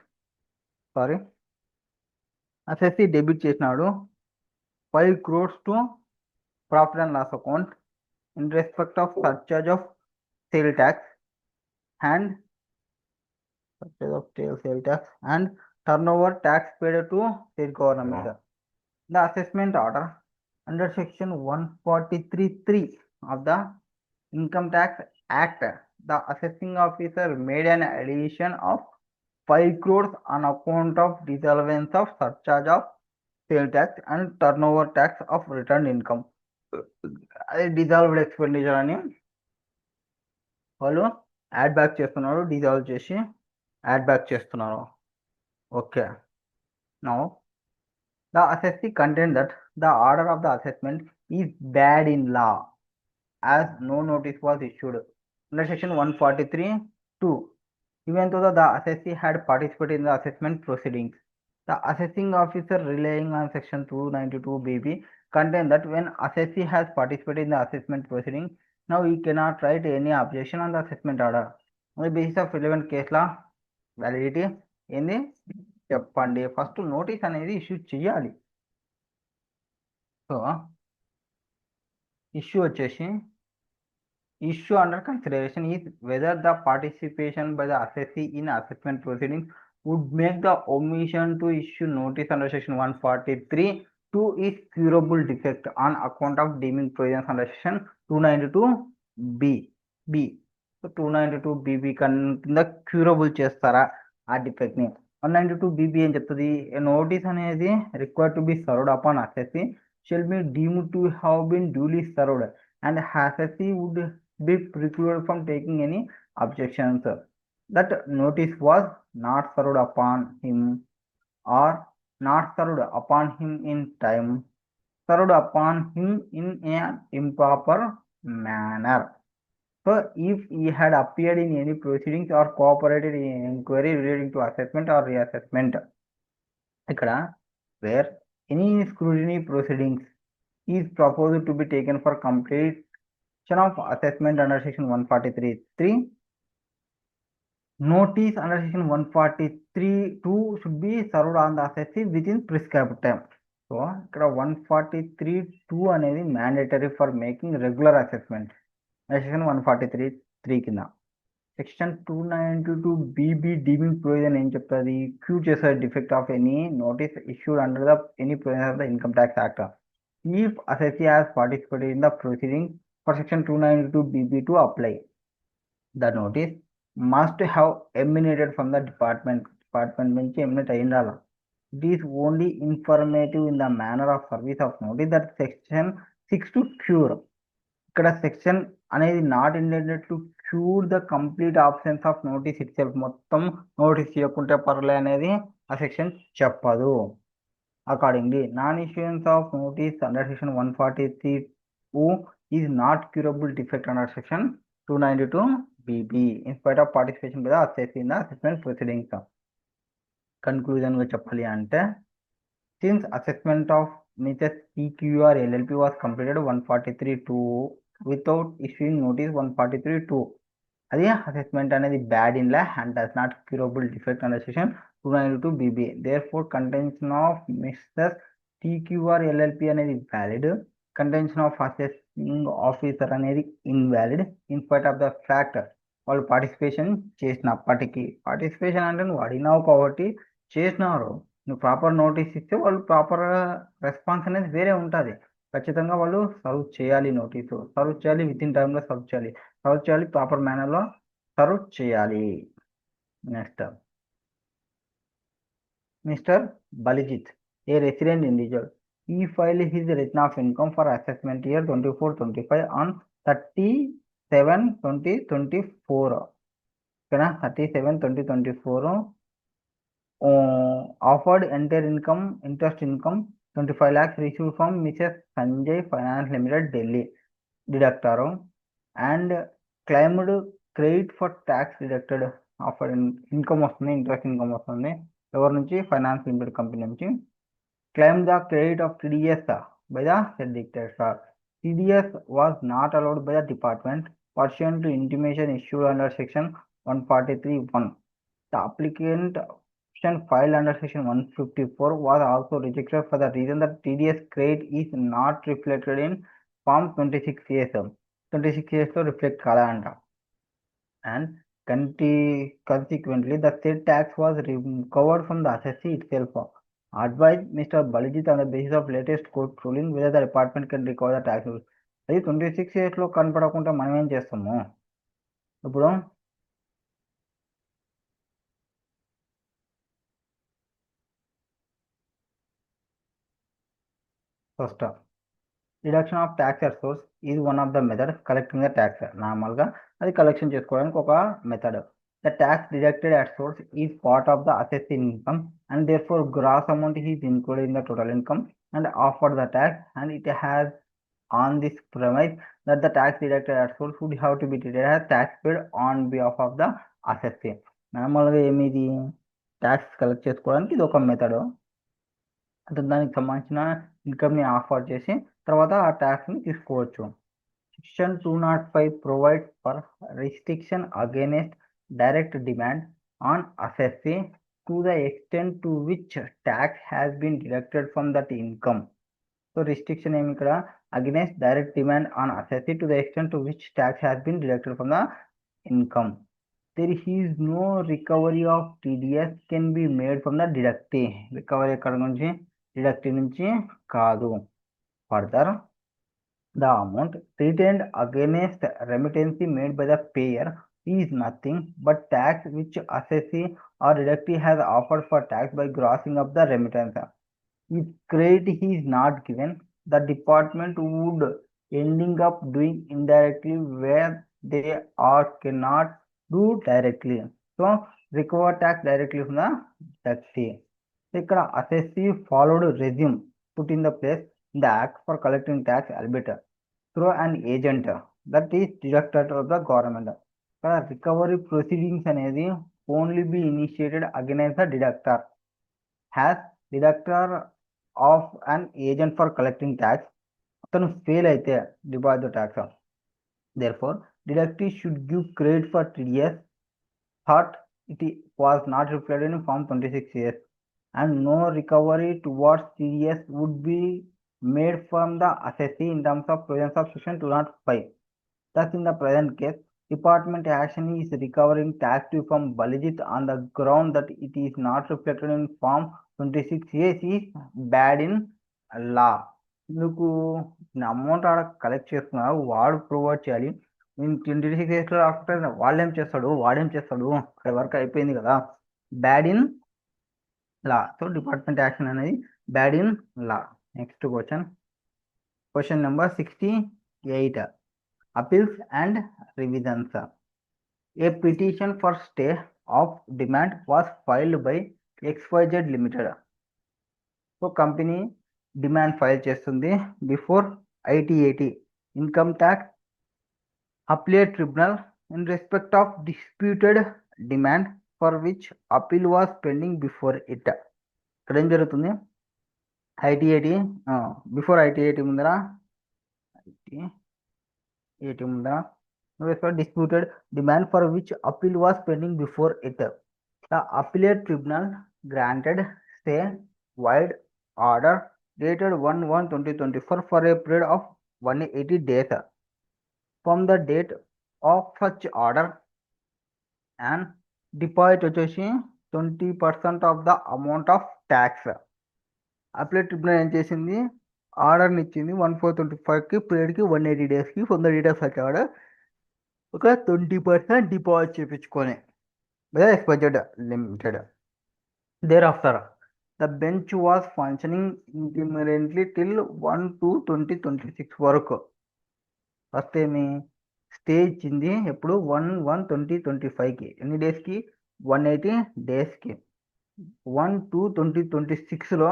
assessee debit చేసినాడు 5 crores to profit and loss account in respect of surcharge of sale tax and turnover tax paid to state government. The assessment order under section 143(3) of the Income Tax Act, the assessing officer made an addition of 5 crores on account of disallowance of surcharge of sale tax and turnover tax of returned income. అదే dissolved expenditure అని వాళ్ళు add back చేస్తున్నారు, dissolve చేసి add back చేస్తున్నారు. Okay, now the assessee content that the order of the assessment is bad in law as no notice was issued under section 143(2). Even though the assessee had participated in the assessment proceedings, the assessing officer relying on section 292(b) contain that when assessee has participated in the assessment proceeding, now he cannot write any objection on the assessment order. On the basis of relevant case law, validity ఏంది చెప్పండి. First notice అనేది issue చేయాలి. So issue వచ్చేసి issue under consideration is whether the participation by the assessee in assessment proceedings would make the omission to issue notice under section 143 to is curable defect on account of deeming provisions under section 292 b. So 292 bb కింద curable చేస్తారా ఆ defect ని. 192 bb ఏం చెప్తుంది, notice అనేది required to be served upon assessee shall be deemed to have been duly served and assessee would be precluded from taking any objections. That notice was not served upon him or not served upon him in time, served upon him in an improper manner. So if he had appeared in any proceedings or cooperated in inquiry relating to assessment or reassessment, ఇక్కడ where any scrutiny proceedings is proposed to be taken for completion of assessment under section 143(3), notice under section 143(2) should be served on the assessee within prescribed time. So ఇక్కడ 143(2) అనేది mandatory for making regular assessment section 143(3) కింద. Section 292 BB deeming provision ఏం చెప్తుంది, queue చేసే defect of any notice issued under the any provision of the income tax act. If assessee has participated in the proceeding for section 292 bb to apply, the notice must have emanated from the department నుంచి emanate అయి ఉండాలి. It is only informative in the manner of service of notice that section 6 to cure. ఇక్కడ section అనేది not intended to cure the complete absence of notice it self. మొత్తం notice ఇవ్వకుంటే పర్లే అనేది ఆ సెక్షన్ చెప్పదు. Accordingly, non-issuance of notice under section 143(2) is not curable defect under section 292 bb in spite of participation by the assessee in the assessment proceedings. Conclusion గా చెప్పాలి అంటే, since assessment of Mrs. PQR LLP was completed 143(2) without issuing notice 143(2), అది assessment అనేది bad in law and does not curable defect under section 292 bb. Therefore, contention of Mr. TQR LLP అనేది valid, contention of assessing officer అనేది invalid in spite of the fact వాళ్ళు participation చేసినప్పటికీ. Participation అంటే నువ్వు అడిగినావు కాబట్టి చేసినారు, నువ్వు ప్రాపర్ నోటీస్ ఇస్తే వాళ్ళు ప్రాపర్ రెస్పాన్స్ అనేది వేరే ఉంటుంది. ఖచ్చితంగా వాళ్ళు సర్వ్ చేయాలి, నోటీసు సర్వ్ చేయాలి, విత్ ఇన్ టైంలో సర్వ్ చేయాలి, ప్రాపర్ మేనర్లో సర్వ్ చేయాలి. Next, mister Baljit, a resident individual, he file his return of income for assessment year 24-25 on 30/7/2024. ఇక్కడ 30/7/2024 offered entire income, interest income 25 lakhs received from Mrs. Sanjay Finance Limited, Delhi, deductor, and claimed credit for tax deducted offered income వస్తుంది, interest income వస్తుంది ఎవరి నుంచి, finance limited company నుంచి. Claim the credit of TDS by the said dictator. TDS was not allowed by the department pursuant to intimation issued under section 143(1). The applicant filed under section 154 was also rejected for the reason that TDS credit is not reflected in Form 26A. 26A లో reflect కాదంట. And consequently, the said tax was recovered from the assessee itself. Advise Mr. Balijit on the basis of latest court ruling whether the department can recover the tax. అది 26A లో కనపడకుండా మనం ఏం చేస్తాము ఇప్పుడు? First, deduction of tax at source is one of the method collecting the tax. నార్మల్గా అది collection చేసుకోవడానికి ఒక method. The tax deducted at source is part of the assessed income and therefore gross amount is included in the total income and offered the tax and it has on this premise that the tax deducted at source would have to be treated as tax paid on behalf of the assessee. నార్మల్గా ఏమిది tax collect చేసుకోవడానికి ఇది ఒక method. అంటే దానికి సంబంధించిన ఇన్కమ్ని offer చేసి తర్వాత ఆ ట్యాక్స్ని తీసుకోవచ్చు. Section 205 provides for restriction against direct demand on assessee to the extent to which tax has been deducted from that income. So restriction ఏమి ఇక్కడ against direct demand on assessee to the extent to which tax has been deducted from the income. There is no recovery of TDS can be made from the deductee. Recovery ఎక్కడ నుంచి deductee నుంచి కాదు. Further, the amount retained against remittance made by the payer is nothing but tax which assessee or deductee has offered for tax by grossing up the remittance. If credit is not given, the department would ending up doing indirectly where they or cannot do directly. So recover tax directly from the taxee. ఇక్కడ assessee followed resume put in the place in the act for collecting tax albeit through an agent that is deducted of the government. ఇక్కడ recovery proceedings అనేది only be initiated against the deductor. Has deductor of an agent for collecting tax అతను fail అయితే deposit the tax. Therefore, deductee should give credit for TDS thought it was not reflected in Form 26A and no recovery towards TDS would be made from the assessee in terms of provisions of Section 205. Thus, in the present case, department action is recovering tax due from Balijit on the ground that it is not reflected in Form 26A is bad in law. మీకు amount ఆడ collect చేస్తున్నారు, వాడు provide చేయాలి. నేను 26 డేస్లో రాకపోతే వాడేం చేస్తాడు అక్కడ వర్క్ అయిపోయింది కదా. Bad in law. So department action అనేది bad in law. Next question number 68. Appeals and revisions. A petition for stay of demand was filed by XYZ Limited. So company demand file చేస్తుంది before ITAT Income Tax Appellate Tribunal in respect of disputed demand for which appeal was pending before it. ఇక్కడ ఏం జరుగుతుంది, ITAT before ITAT ముందర disputed demand for which appeal was pending before it. The appellate tribunal granted stay wide order dated 1/1/2024 for a period of 180 days from the date of such order and deposit వచ్చేసి 20% of the amount of tax. అప్లెట్ tribunal ఏం చేసింది, ఆర్డర్ని ఇచ్చింది 1/4/25కి పీరియడ్కి 180 డేస్కి from the date of such order ఒక 20% deposit చేయించుకొని XYZ Limited. Thereafter, the bench was functioning independently till 1/2/2026 వరకు. First ఏమి స్టే ఇచ్చింది ఎప్పుడు 1/1/2025కి. ఎన్ని డేస్కి, 180 డేస్కి. 1/2/2026లో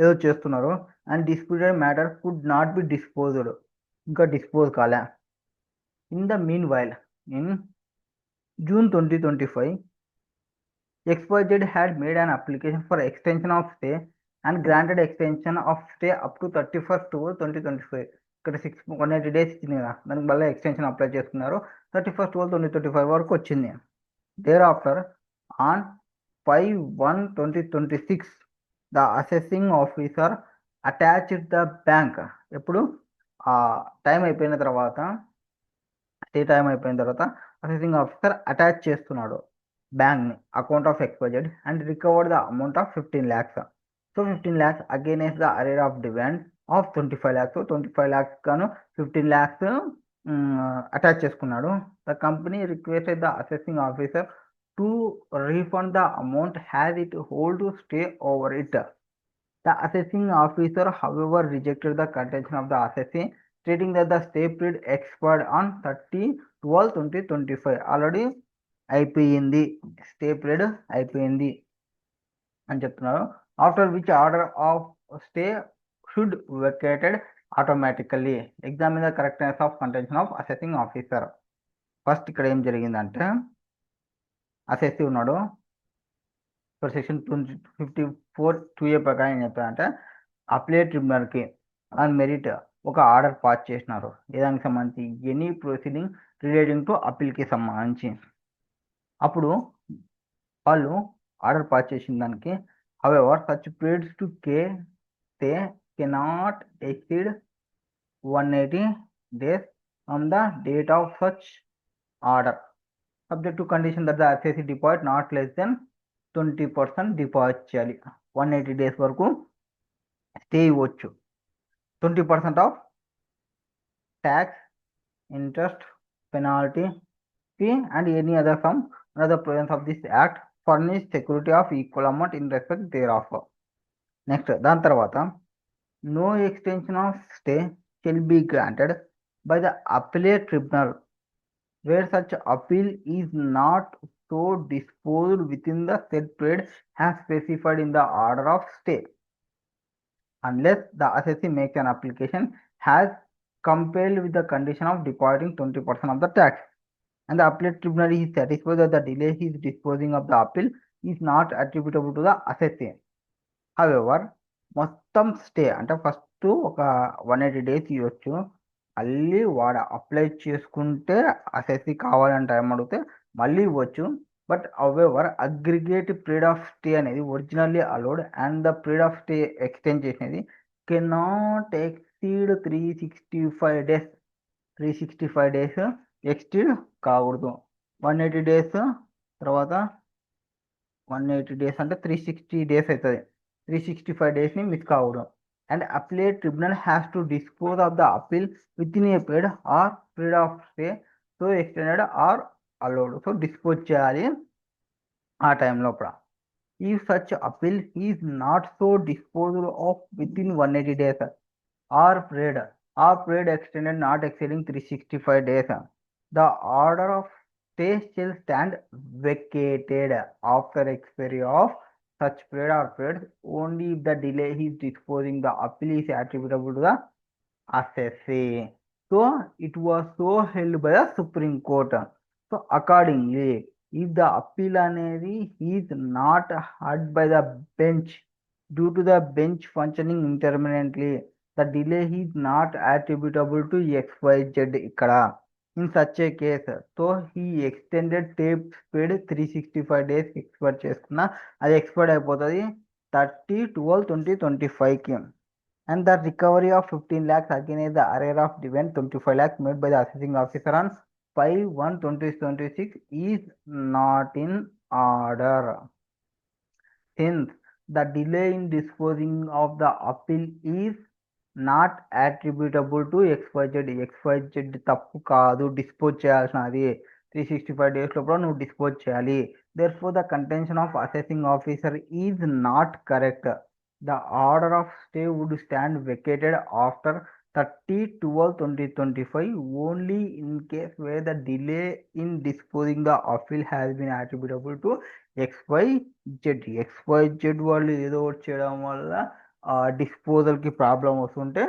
ఏదో చేస్తున్నారు. And disputed matter could not be disposed, ఇంకా డిస్పోజ్ కాలే. In the mean while in June 2025, XYZ had made an application for extension of stay and granted extension of stay up to 31/12/2025. ఇక్కడ 180 డేస్ ఇచ్చింది కదా, దానికి మళ్ళీ extension apply చేస్తున్నారు. 31/12/2025 వరకు వచ్చింది. Thereafter on 5/1/2026 the assessing officer attached the bank. ఎప్పుడు time అయిపోయిన తర్వాత, స్టే టైం అయిపోయిన తర్వాత అసెసింగ్ ఆఫీసర్ అటాచ్ చేస్తున్నాడు బ్యాంక్ని account of XYZ and recovered the amount of 15 lakhs. So 15 lakhs against the arrear of demand of 25 lakhs. 25 lakhs గాను 15 lakhs attach చేసుకున్నాడు. The company requested the assessing officer to refund the amount has it hold to stay over it. The assessing officer however rejected the contention of the assessee, stating that the stay period expired on 30/12/2025. Already అయిపోయింది, stay period అయిపోయింది అని చెప్తున్నారు. After which order of stay should vacated automatically. Examine the correctness of contention of assessing officer. First ఇక్కడ ఏం జరిగిందంటే, assessee ఉన్నాడు. ఇప్పుడు section 54(2A) ప్రకారం ఏం చెప్పారంటే, అప్లేట్ ట్రిబ్యునల్కి ఆన్ మెరిట్ ఒక ఆర్డర్ పాస్ చేసినారు. ఏదానికి సంబంధించి, ఎనీ ప్రొసీడింగ్ రిలేటింగ్ టు అప్పీల్కి సంబంధించి. అప్పుడు వాళ్ళు ఆర్డర్ పాస్ చేసిన దానికి however such periods to they cannot exceed 180 days from the date of such order, subject to condition that the accessory deposit not less than 20% deposit చేయాలి. 180 days వరకు stay ఇవ్వచ్చు. 20% of tax, interest, penalty, fee and any other sum under the provisions of this act furnish security of equal amount in respect thereof. Next దాని తర్వాత no extension of stay shall be granted by the appellate tribunal where such appeal is not so disposed within the said period as specified in the order of stay, unless the assessee makes an application has compelled with the condition of depositing 20% of the tax, and the appellate tribunal is satisfied that the delay is disposing of the appeal is not attributable to the assessee. However, మొత్తం stay అంటే first ఒక 180 days ఇవ్వచ్చు, మళ్ళీ వాడు apply చేసుకుంటే assessee కావాలని time అడిగితే మళ్ళీ ఇవ్వచ్చు. But however aggregate period of stay అనేది originally allowed and the period of stay extend చేసినది cannot exceed 365 days. 365 days extend కాకూడదు. 180 days తర్వాత 180 days అంటే 360 days అవుతుంది. 365 days ని మిస్ కాకూడదు. And appellate tribunal has to dispose of the appeal within a period or period of stay so extended or allowed. So dispose చేయాలి ఆ time లోపల. If such appeal is not so disposed of within 180 days or period extended not exceeding 365 days, the order of stay shall stand vacated after expiry of such period or periods only if the delay is disposing the appeal is attributable to the assessee. So it was so held by the Supreme Court. So accordingly, if the appeal అనేది is not heard by the bench due to the bench functioning intermittently, the delay is not attributable to XYZ ఇక్కడ. In such a case, so he extended tape speed 365 days expire చేసుకున్నా అది expired అయిపోతుంది 30/12/2025కి. And the recovery of 15 lakhs against the arrear of dividend 25 lakhs made by the assessing officer on 5/1/2026 is not in order. Hence, the delay in disposing of the appeal is not attributable to XYZ. XYZ తప్పు కాదు, dispose చేయాల్సినది 365 days లోపల నువ్వు dispose చేయాలి. Therefore, the contention of assessing officer is not correct. The order of stay would stand vacated after 30/12/2025 only in case where the delay in disposing the appeal has been attributable to XYZ. XYZ వాళ్ళు ఏదో ఒకటి చేయడం వల్ల డిస్పోజల్కి problem వస్తుంటే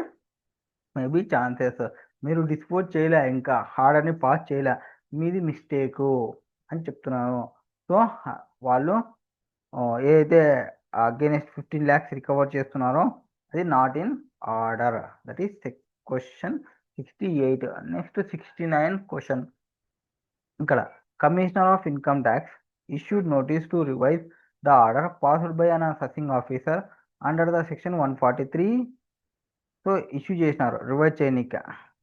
maybe chances మీరు dispose చేయలే, ఇంకా ఆర్డర్ని పాస్ చేయలే, మీది మిస్టేకు అని చెప్తున్నాను. సో వాళ్ళు ఏదైతే అగైనెస్ట్ 15 lakhs రికవర్ చేస్తున్నారో అది not in order. That is question 68. Next 69 question. ఇక్కడ commissioner of income tax issued notice to revise the order passed by an assessing officer under the section 143. So issue చేసినారు revise చేయనిక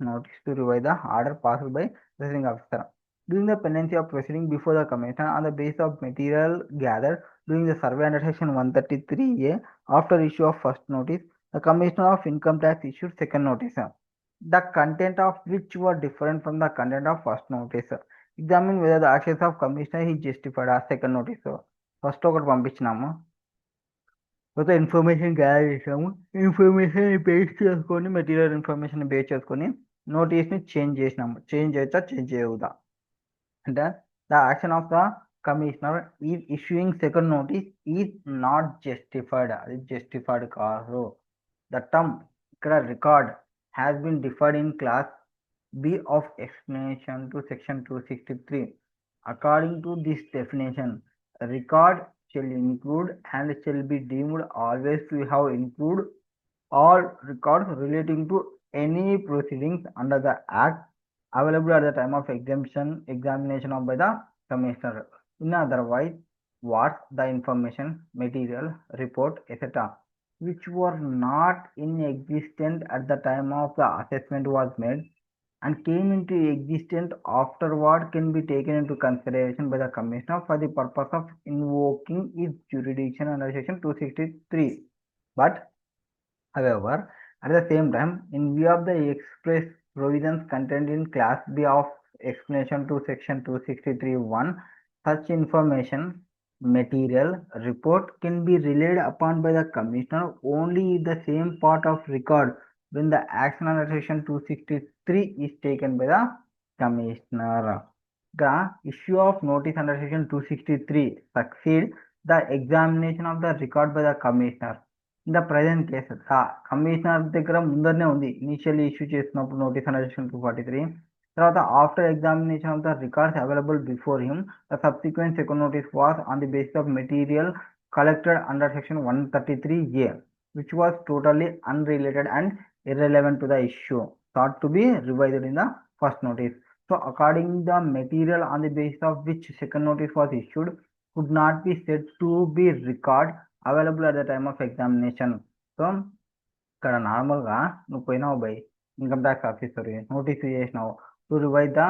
notice to revise the order passed by assessing officer during the pendency of proceeding before the commissioner on the basis of material gathered during the survey under section 133A. After issue of first notice, the commissioner of income tax issued second notice, the content of which were different from the content of first notice. Examine whether the actions of commissioner is justified as second notice. ఫస్ట్ ఒకటి పంపించినాము, కొత్త information gather చేసాము, information base చేసుకొని material information base చేసుకొని నోటీస్ని change చేసినాము. Change చేయొచ్చా, చేంజ్ చేయవద్దా అంటే the action of the commissioner is issuing second notice is not justified. అది జస్టిఫైడ్ కాదు. ద టర్మ్ ఇక్కడ record has been defined in clause B of explanation to section 263. According to this definition, a record shall include and shall be deemed always to have include all records relating to any proceedings under the act available at the time of examination of by the commissioner. In otherwise, what's the information, material, report, etc., which were not in existence at the time of the assessment was made and came into existence afterward can be taken into consideration by the commissioner for the purpose of invoking its jurisdiction under section 263. But however, at the same time, in view of the express provisions contained in Class B of explanation to Section 263(1), such information, material, report can be relied upon by the Commissioner only if the same part of record when the action under Section 263 is taken by the Commissioner. The issue of notice under Section 263 succeed the examination of the record by the Commissioner. In the present case commissioner దగ్గర ముందరనే ఉంది initially issue చేసినప్పుడు notice under section 243. తర్వాత after examination of the records available before him the subsequent second notice was on the basis of material collected under section 133A, which was totally unrelated and irrelevant to the issue, thought to be revised in the first notice. So, according the material on the basis of which second notice was issued could not be said to be record available at the time of examination. So ఇక్కడ నార్మల్గా నువ్వు పోయినావు by income tax officer notice చేసినావు to revise the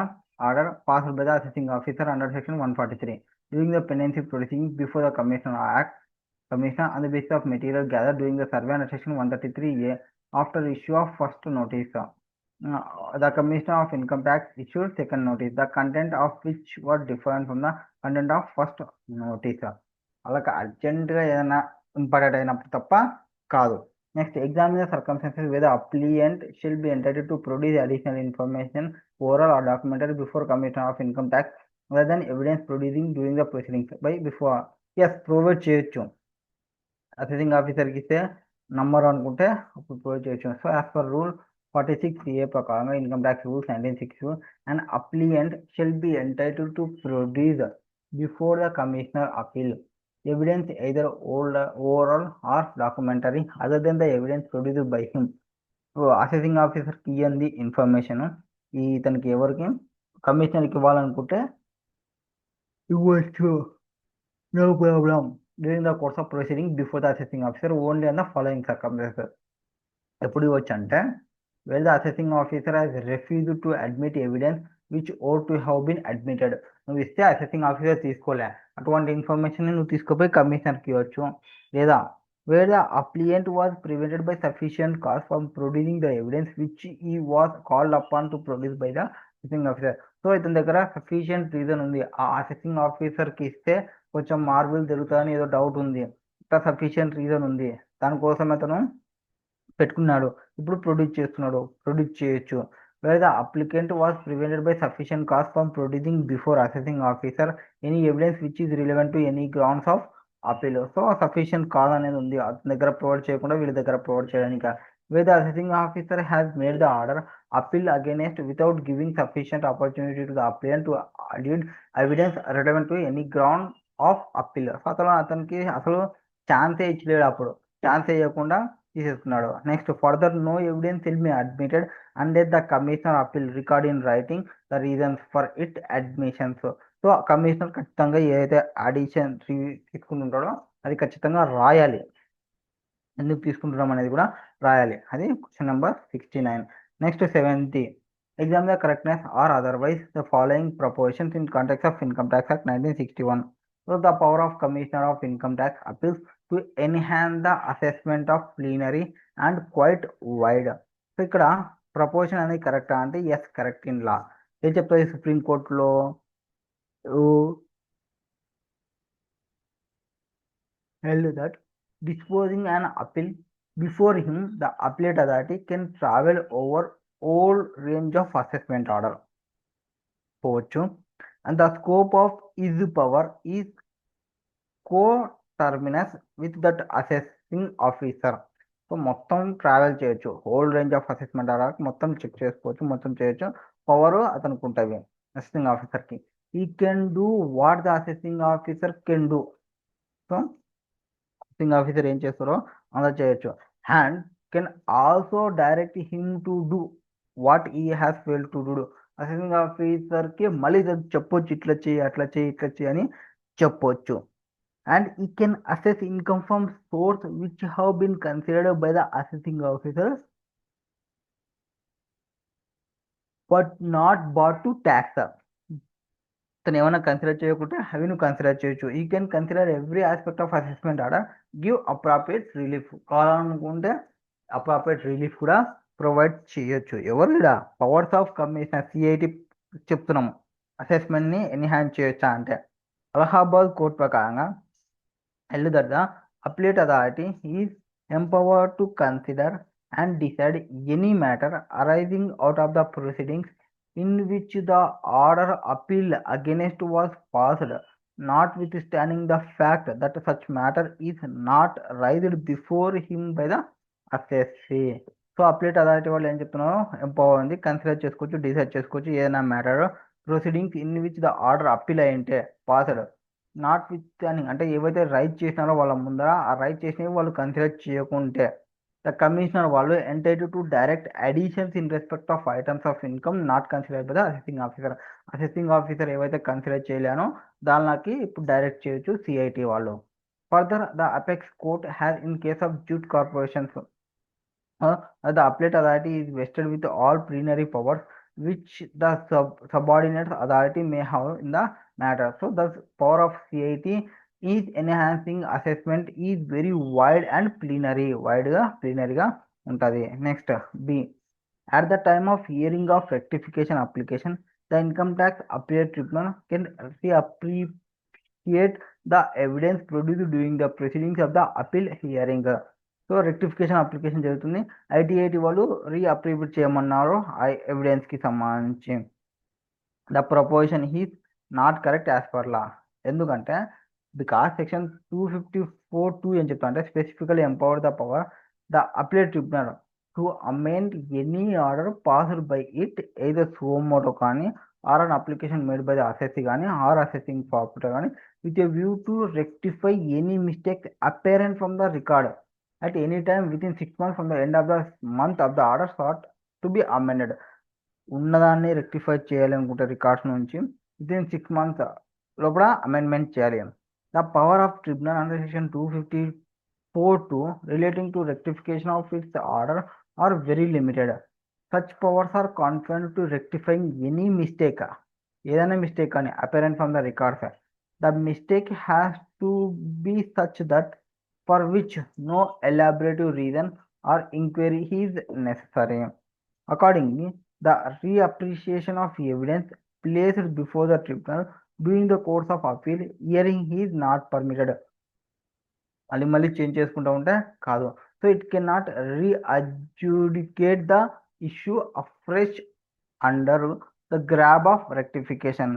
order passed by the assessing officer under section 143 during the pendency proceeding before the commissioner act commission on the basis of material gathered during the survey under section 133A after issue of first notice. The commissioner of income tax issued second notice, the content of which was different from the content of first notice. అలాగ అర్జెంటుగా ఏదైనా important అయినప్పుడు తప్ప కాదు. Next examine the circumstances where the appellant shall be entitled to produce additional information overall or documentary before commissioner of income tax other than evidence producing during the proceedings by before. Yes, provide చేయొచ్చు. Assessing ఆఫీసర్కి ఇస్తే number అనుకుంటే అప్పుడు provide చేయొచ్చు. So as per rule 46A ప్రకారంగా income tax rules 1960 and appellant shall be entitled to produce before the commissioner appeal evidence either oral or documentary other than the evidence produced by him. Assessing ఆఫీసర్కి ఇవ్వండి information ఇతనికి ఎవరికి కమిషనర్కి ఇవ్వాలనుకుంటే ఇవ్వచ్చు, no problem. During the course of proceeding before the assessing officer only on the following circumstances. ఎప్పుడు ఇవ్వచ్చు అంటే where the assessing officer has refused to admit evidence which ought to have been admitted. నువ్వు ఇస్తే assessing officer తీసుకోలే, అటువంటి information నువ్వు తీసుకుపోయి కమిషనర్కి ఇవ్వచ్చు. లేదా where the applicant was prevented by sufficient cause from producing the evidence which he was called upon to produce by the assessing officer. So ఇతని దగ్గర సఫిషియంట్ రీజన్ ఉంది, ఆ అసెసింగ్ ఆఫీసర్కి ఇస్తే కొంచెం మార్బుల్ జరుగుతుందని ఏదో డౌట్ ఉంది, ఇట్లా సఫిషియంట్ రీజన్ ఉంది, దానికోసం అతను పెట్టుకున్నాడు, ఇప్పుడు ప్రొడ్యూస్ చేయొచ్చు. where the applicant was prevented by sufficient cause from producing before assessing officer any evidence which is relevant to any grounds of appeal. So sufficient cause అనేది ఉంది, అతని దగ్గర ప్రొవైడ్ చేయకుండా వీళ్ళ దగ్గర ప్రొవైడ్ చేయడానికి. where the assessing officer has made the order appeal against without giving sufficient opportunity to the applicant to adduce evidence relevant to any ground of appeal. So అతనికి అసలు ఛాన్సే ఇచ్చలేడు, అప్పుడు ఛాన్స్ ఇవ్వకుండా తీసేసుకున్నాడు. Next further no evidence will be admitted under the commissioner appeal record in writing the reasons for it admissions. So commissioner ఖచ్చితంగా ఏదైతే addition తీసుకుంటుంటాడో అది ఖచ్చితంగా రాయాలి, ఎందుకు తీసుకుంటున్నాం అనేది కూడా రాయాలి. అది question number 69. Next 70. Exam the correctness or otherwise the following propositions in context of income tax act 1961. So the power of commissioner of income tax appeals to enhance the assessment of plenary and quite wide. So ఇక్కడ proposition అనేది కరెక్టా అంటే yes, correct in లా. ఏం చెప్తుంది సుప్రీంకోర్టులో, held that disposing an appeal before him the appellate authority can travel over all range of assessment order పోవచ్చు and the scope of his power is co-terminus with that assessing officer. So మొత్తం travel చేయొచ్చు, whole range of assessment order మొత్తం check చేసుకోవచ్చు, మొత్తం చేయొచ్చు, power అతనికి ఉంటుంది assessing ఆఫీసర్కి. He can do what the assessing officer can do. So assessing officer ఏం చేస్తారో అలా చేయొచ్చు. And can also direct him to do what he has fail to do. Assessing ఆఫీసర్కి మళ్ళీ చెప్పొచ్చు, ఇట్లా చేయి అట్లా చేయి ఇట్లా చేయి అని చెప్పొచ్చు. And he can assess income from source which have been considered by the assessing officer but not brought to tax. తను ఏమైనా కన్సిడర్ చేయకుంటే అవి నువ్వు కన్సిడర్ చేయొచ్చు. You can consider every aspect of assessment ఆడ గివ్ అప్రాప్రియేట్ రిలీఫ్. కావాలనుకుంటే appropriate relief కూడా provide చేయొచ్చు. ఎవరు ఇక్కడ పవర్స్ ఆఫ్ కమిషనర్ సిఐటి చెప్తున్నాము. అసెస్మెంట్ని ఎన్హాన్స్ చేయొచ్చా అంటే అలహాబాద్ కోర్టు ప్రకారంగా held that the appellate authority is empowered to consider and decide any matter arising out of the proceedings in which the order appealed against was passed, notwithstanding the fact that such matter is not raised before him by the assessee. So appellate authority వాళ్ళు ఏం చెప్తున్నారో empower ఉంది, consider చేసుకోవచ్చు, decide చేసుకోవచ్చు ఏదైనా matter proceedings in which the order appeal అయ్యింటే passed, notwithstanding అంటే ఏవైతే రైట్ చేసినారో వాళ్ళ ముందర ఆ రైట్ చేసినవి వాళ్ళు కన్సిడర్ చేయకుంటే ద కమిషనర్ వాళ్ళు entitle to direct additions in respect of items of income not consider by the assessing officer. Assessing officer ఏవైతే కన్సిడర్ చేయలేనో దానికి ఇప్పుడు డైరెక్ట్ చేయొచ్చు సిఐటి వాళ్ళు. Further the apex court has in case of jute corporations the appellate authority is vested with all plenary powers which the subordinate authority may have in the matter. So the power of CIT is enhancing assessment is very wide and plenary. Wide గా plenary గా ఉంటుంది. Next B at the time of hearing of rectification application the income tax appellate tribunal can reappreciate the evidence produced during the proceedings of the appeal hearing. So rectification application జరుగుతుంది, ITAT వాళ్ళు రీఅప్రిబ్యూట్ చేయమన్నారు ఆ ఎవిడెన్స్కి సంబంధించి. The proposition is not correct as per law. ఎందుకంటే because section 254(2) ఏం చెప్తా అంటే specifically empower the power the appellate tribunal to amend any order passed by it either suo motu కానీ or an application made by the assessee కానీ or assessing property కానీ with a view to rectify any mistakes apparent from the record at any time within 6 months from the end of the month of the order sought to be amended. ఉన్నదాన్ని rectify చేయాలనుకుంటే records నుంచి within 6 months లోపల amendment చేయాలి. The power of tribunal under section 254(2) relating to rectification of its order are very limited. Such powers are confident to rectifying any mistake, ఏదైనా mistake కానీ apparent from the records. The mistake has to be such that for which no elaborative reason or inquiry is necessary. Accordingly, the reappreciation of evidence placed before the tribunal during the course of appeal hearing is not permitted. మళ్ళీ change చేసుకుంటూ ఉంటే కాదు. So it can not readjudicate the issue afresh under the garb of rectification.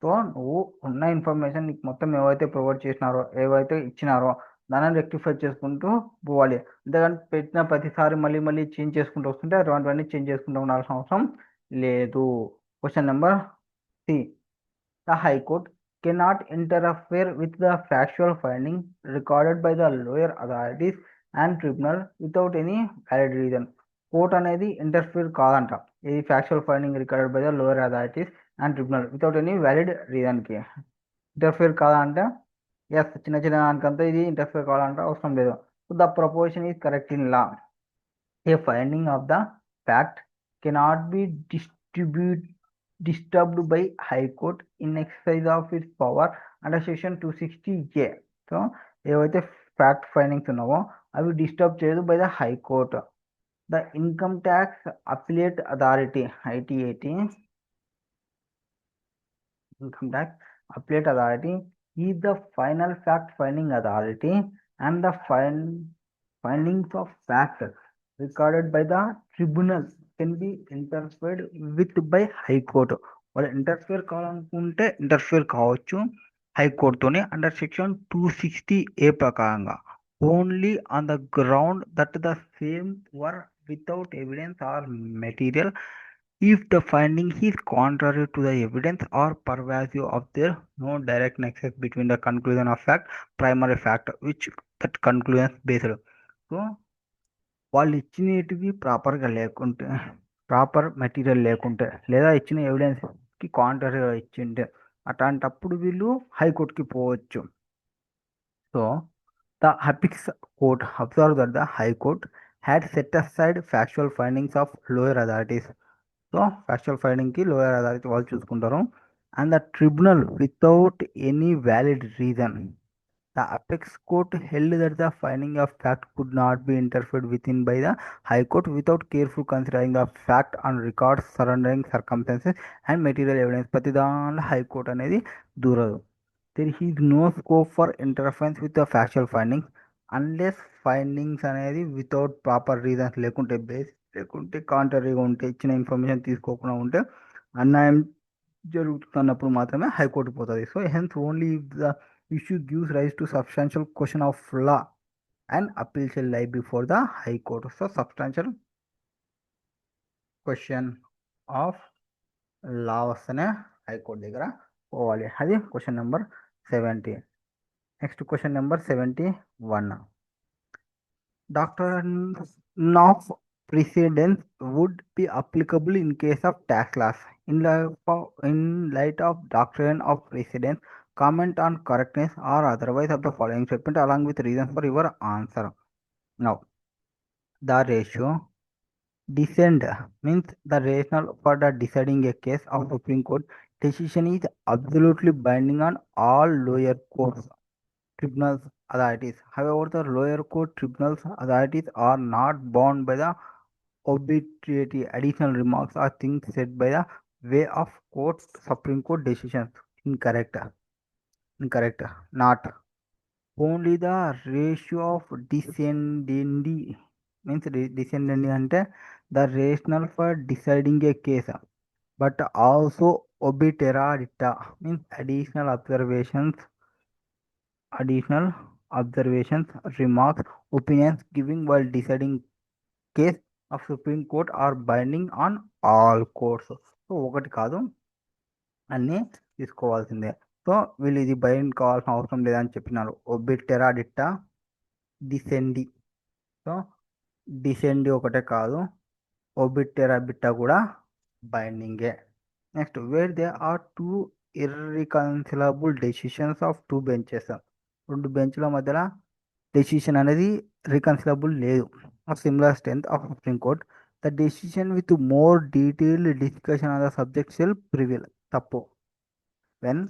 So నువ్వు ఉన్న information నీకు మొత్తం ఏవైతే provide చేసినారో ఏవైతే ఇచ్చినారో దాన్ని రెక్టిఫై చేసుకుంటూ పోవాలి. అంతేగాని పెట్టిన ప్రతిసారి మళ్ళీ చేంజ్ చేసుకుంటూ వస్తుంటే అటువంటివన్నీ చేంజ్ చేసుకుంటూ ఉండాల్సిన అవసరం లేదు. Question number C. The high court cannot interfere with the factual finding recorded by the lower authorities and tribunal without any valid reason. Court అనేది ఇంటర్ఫియర్ కాదంట ఇది factual finding recorded by the lower authorities and tribunal without any valid రీజన్కి interfere కాదంటే yes చిన్న దానికంతా ఇది interfere కావాలంటే అవసరం లేదు. So the proposition is correct in law. A finding of the fact cannot be disturbed by high court in exercise of its power under section 260A. So ఏవైతే fact findings ఉన్నావో అవి disturb చేయదు by the high court. The income tax appellate authority ITAT income tax appellate authority is the final fact finding authority and the findings of fact recorded by the tribunal can be interfered with by high court. వాళ్ళు interfere కావాలనుకుంటే interfere కావచ్చు హైకోర్టుతోనే under section 260A ప్రకారంగా only on the ground that the same were without evidence are material if the finding is contrary to the evidence or pervasive of there no direct nexus between the conclusion of fact primary fact which that conclusion based. So వాళ్ళు ఇచ్చినవి ప్రాపర్గా లేకుంటే proper material లేకుంటే లేదా ఇచ్చిన ఎవిడెన్స్కి కాంట్రరీగా ఇచ్చింటే అట్లాంటప్పుడు వీళ్ళు హైకోర్టుకి పోవచ్చు. So the apex court observe that the high court had set aside factual findings of lower authorities. So factual ఫైండింగ్కి లోయర్ అథారిటీ వాళ్ళు చూసుకుంటారు. And the tribunal without any valid reason. The apex court held that the finding of fact could not be interfered within by the High Court without careful considering the fact and records surrounding circumstances and material evidence. ప్రతి దానిలో high court అనేది దూరదు. There is no scope for interference with the factual findings unless findings అనేది without proper reasons లేకుంటే base లేకుంటే కాంట్రరీగా ఉంటే ఇచ్చిన information తీసుకోకుండా ఉంటే అన్యాయం జరుగుతున్నప్పుడు మాత్రమే హైకోర్టు పోతుంది. So hence only the issue gives rise to substantial question of law and appeal shall lie before the high court. So substantial question of law వస్తేనే హైకోర్టు దగ్గర పోవాలి. అది question number 70. Next question number 71. Doctrine of precedence would be applicable in case of tax laws. In light of doctrine of precedence, comment on correctness or otherwise of the following statement along with reasons for your answer. Now, the ratio descend means the rationale for the deciding a case of Supreme Court decision is absolutely binding on all lower courts tribunals authorities. However, the lower court tribunals authorities are not bound by the arbitrary additional remarks or things said by the way of court Supreme Court decisions. Incorrect. Not only the ratio of descendendi means descendendi ante the rationale for deciding a case, but also obitera dicta means additional observations, remarks, opinions giving while deciding case of Supreme Court are binding on all courts. So ఒకటి కాదు అన్నీ తీసుకోవాల్సిందే. So వీళ్ళు ఇది bind కావాల్సిన అవసరం లేదని చెప్పినారు. ఒబిటెరా డిట్టా డిసెండి. సో డిసెండి ఒకటే కాదు, ఒబిటెరా బిట్టా కూడా బైండింగే. Next where there are two irreconcilable decisions of two benches. రెండు బెంచ్ల మధ్యలో డెసిషన్ అనేది రికన్సిలబుల్ లేదు. Of similar strength of supreme court the decision with more detailed discussion on the subject shall prevail. తప్పు. When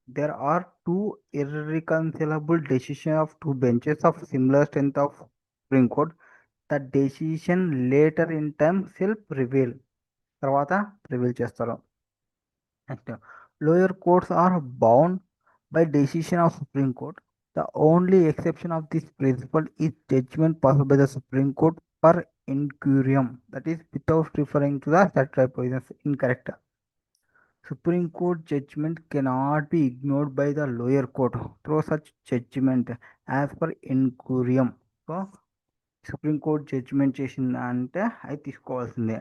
there are two irreconcilable decisions of two benches of similar strength of Supreme Court, the decision later in time shall prevail. తర్వాత prevail చేస్తారు. Next lower courts are bound by decision of Supreme Court. The only exception of this principle is judgment passed by the Supreme Court per incurium, that is without referring to the statutory provisions. Incorrect. Supreme Court judgment cannot be ignored by the lower court through such judgment as per incurium. So Supreme Court judgment చేసిందంటే అది తీసుకోవాల్సిందే.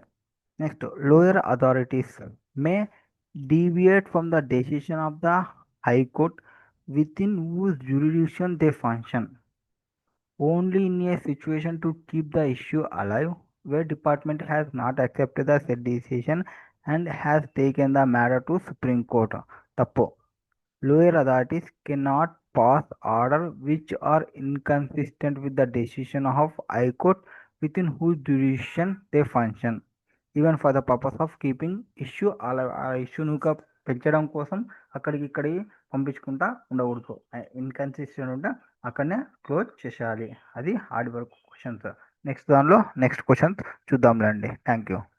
Next lower authorities May deviate from the decision of the High Court within whose jurisdiction they function only in a situation to keep the issue alive where department has not accepted the said decision and has taken the matter to Supreme Court. Tappo. Lower authorities cannot pass orders which are inconsistent with the decision of High Court within whose jurisdiction they function, even for the purpose of keeping issue alive. ఆ ఇష్యూను పెంచడం కోసం అక్కడికి ఇక్కడికి పంపించుకుంటా ఉండకూడదు. Inconsistent ఉంటే అక్కడనే close చేసేయాలి. అది హార్డ్ వర్క్ క్వశ్చన్స్. నెక్స్ట్ దానిలో నెక్స్ట్ క్వశ్చన్స్ చూద్దాంలేండి. Thank you.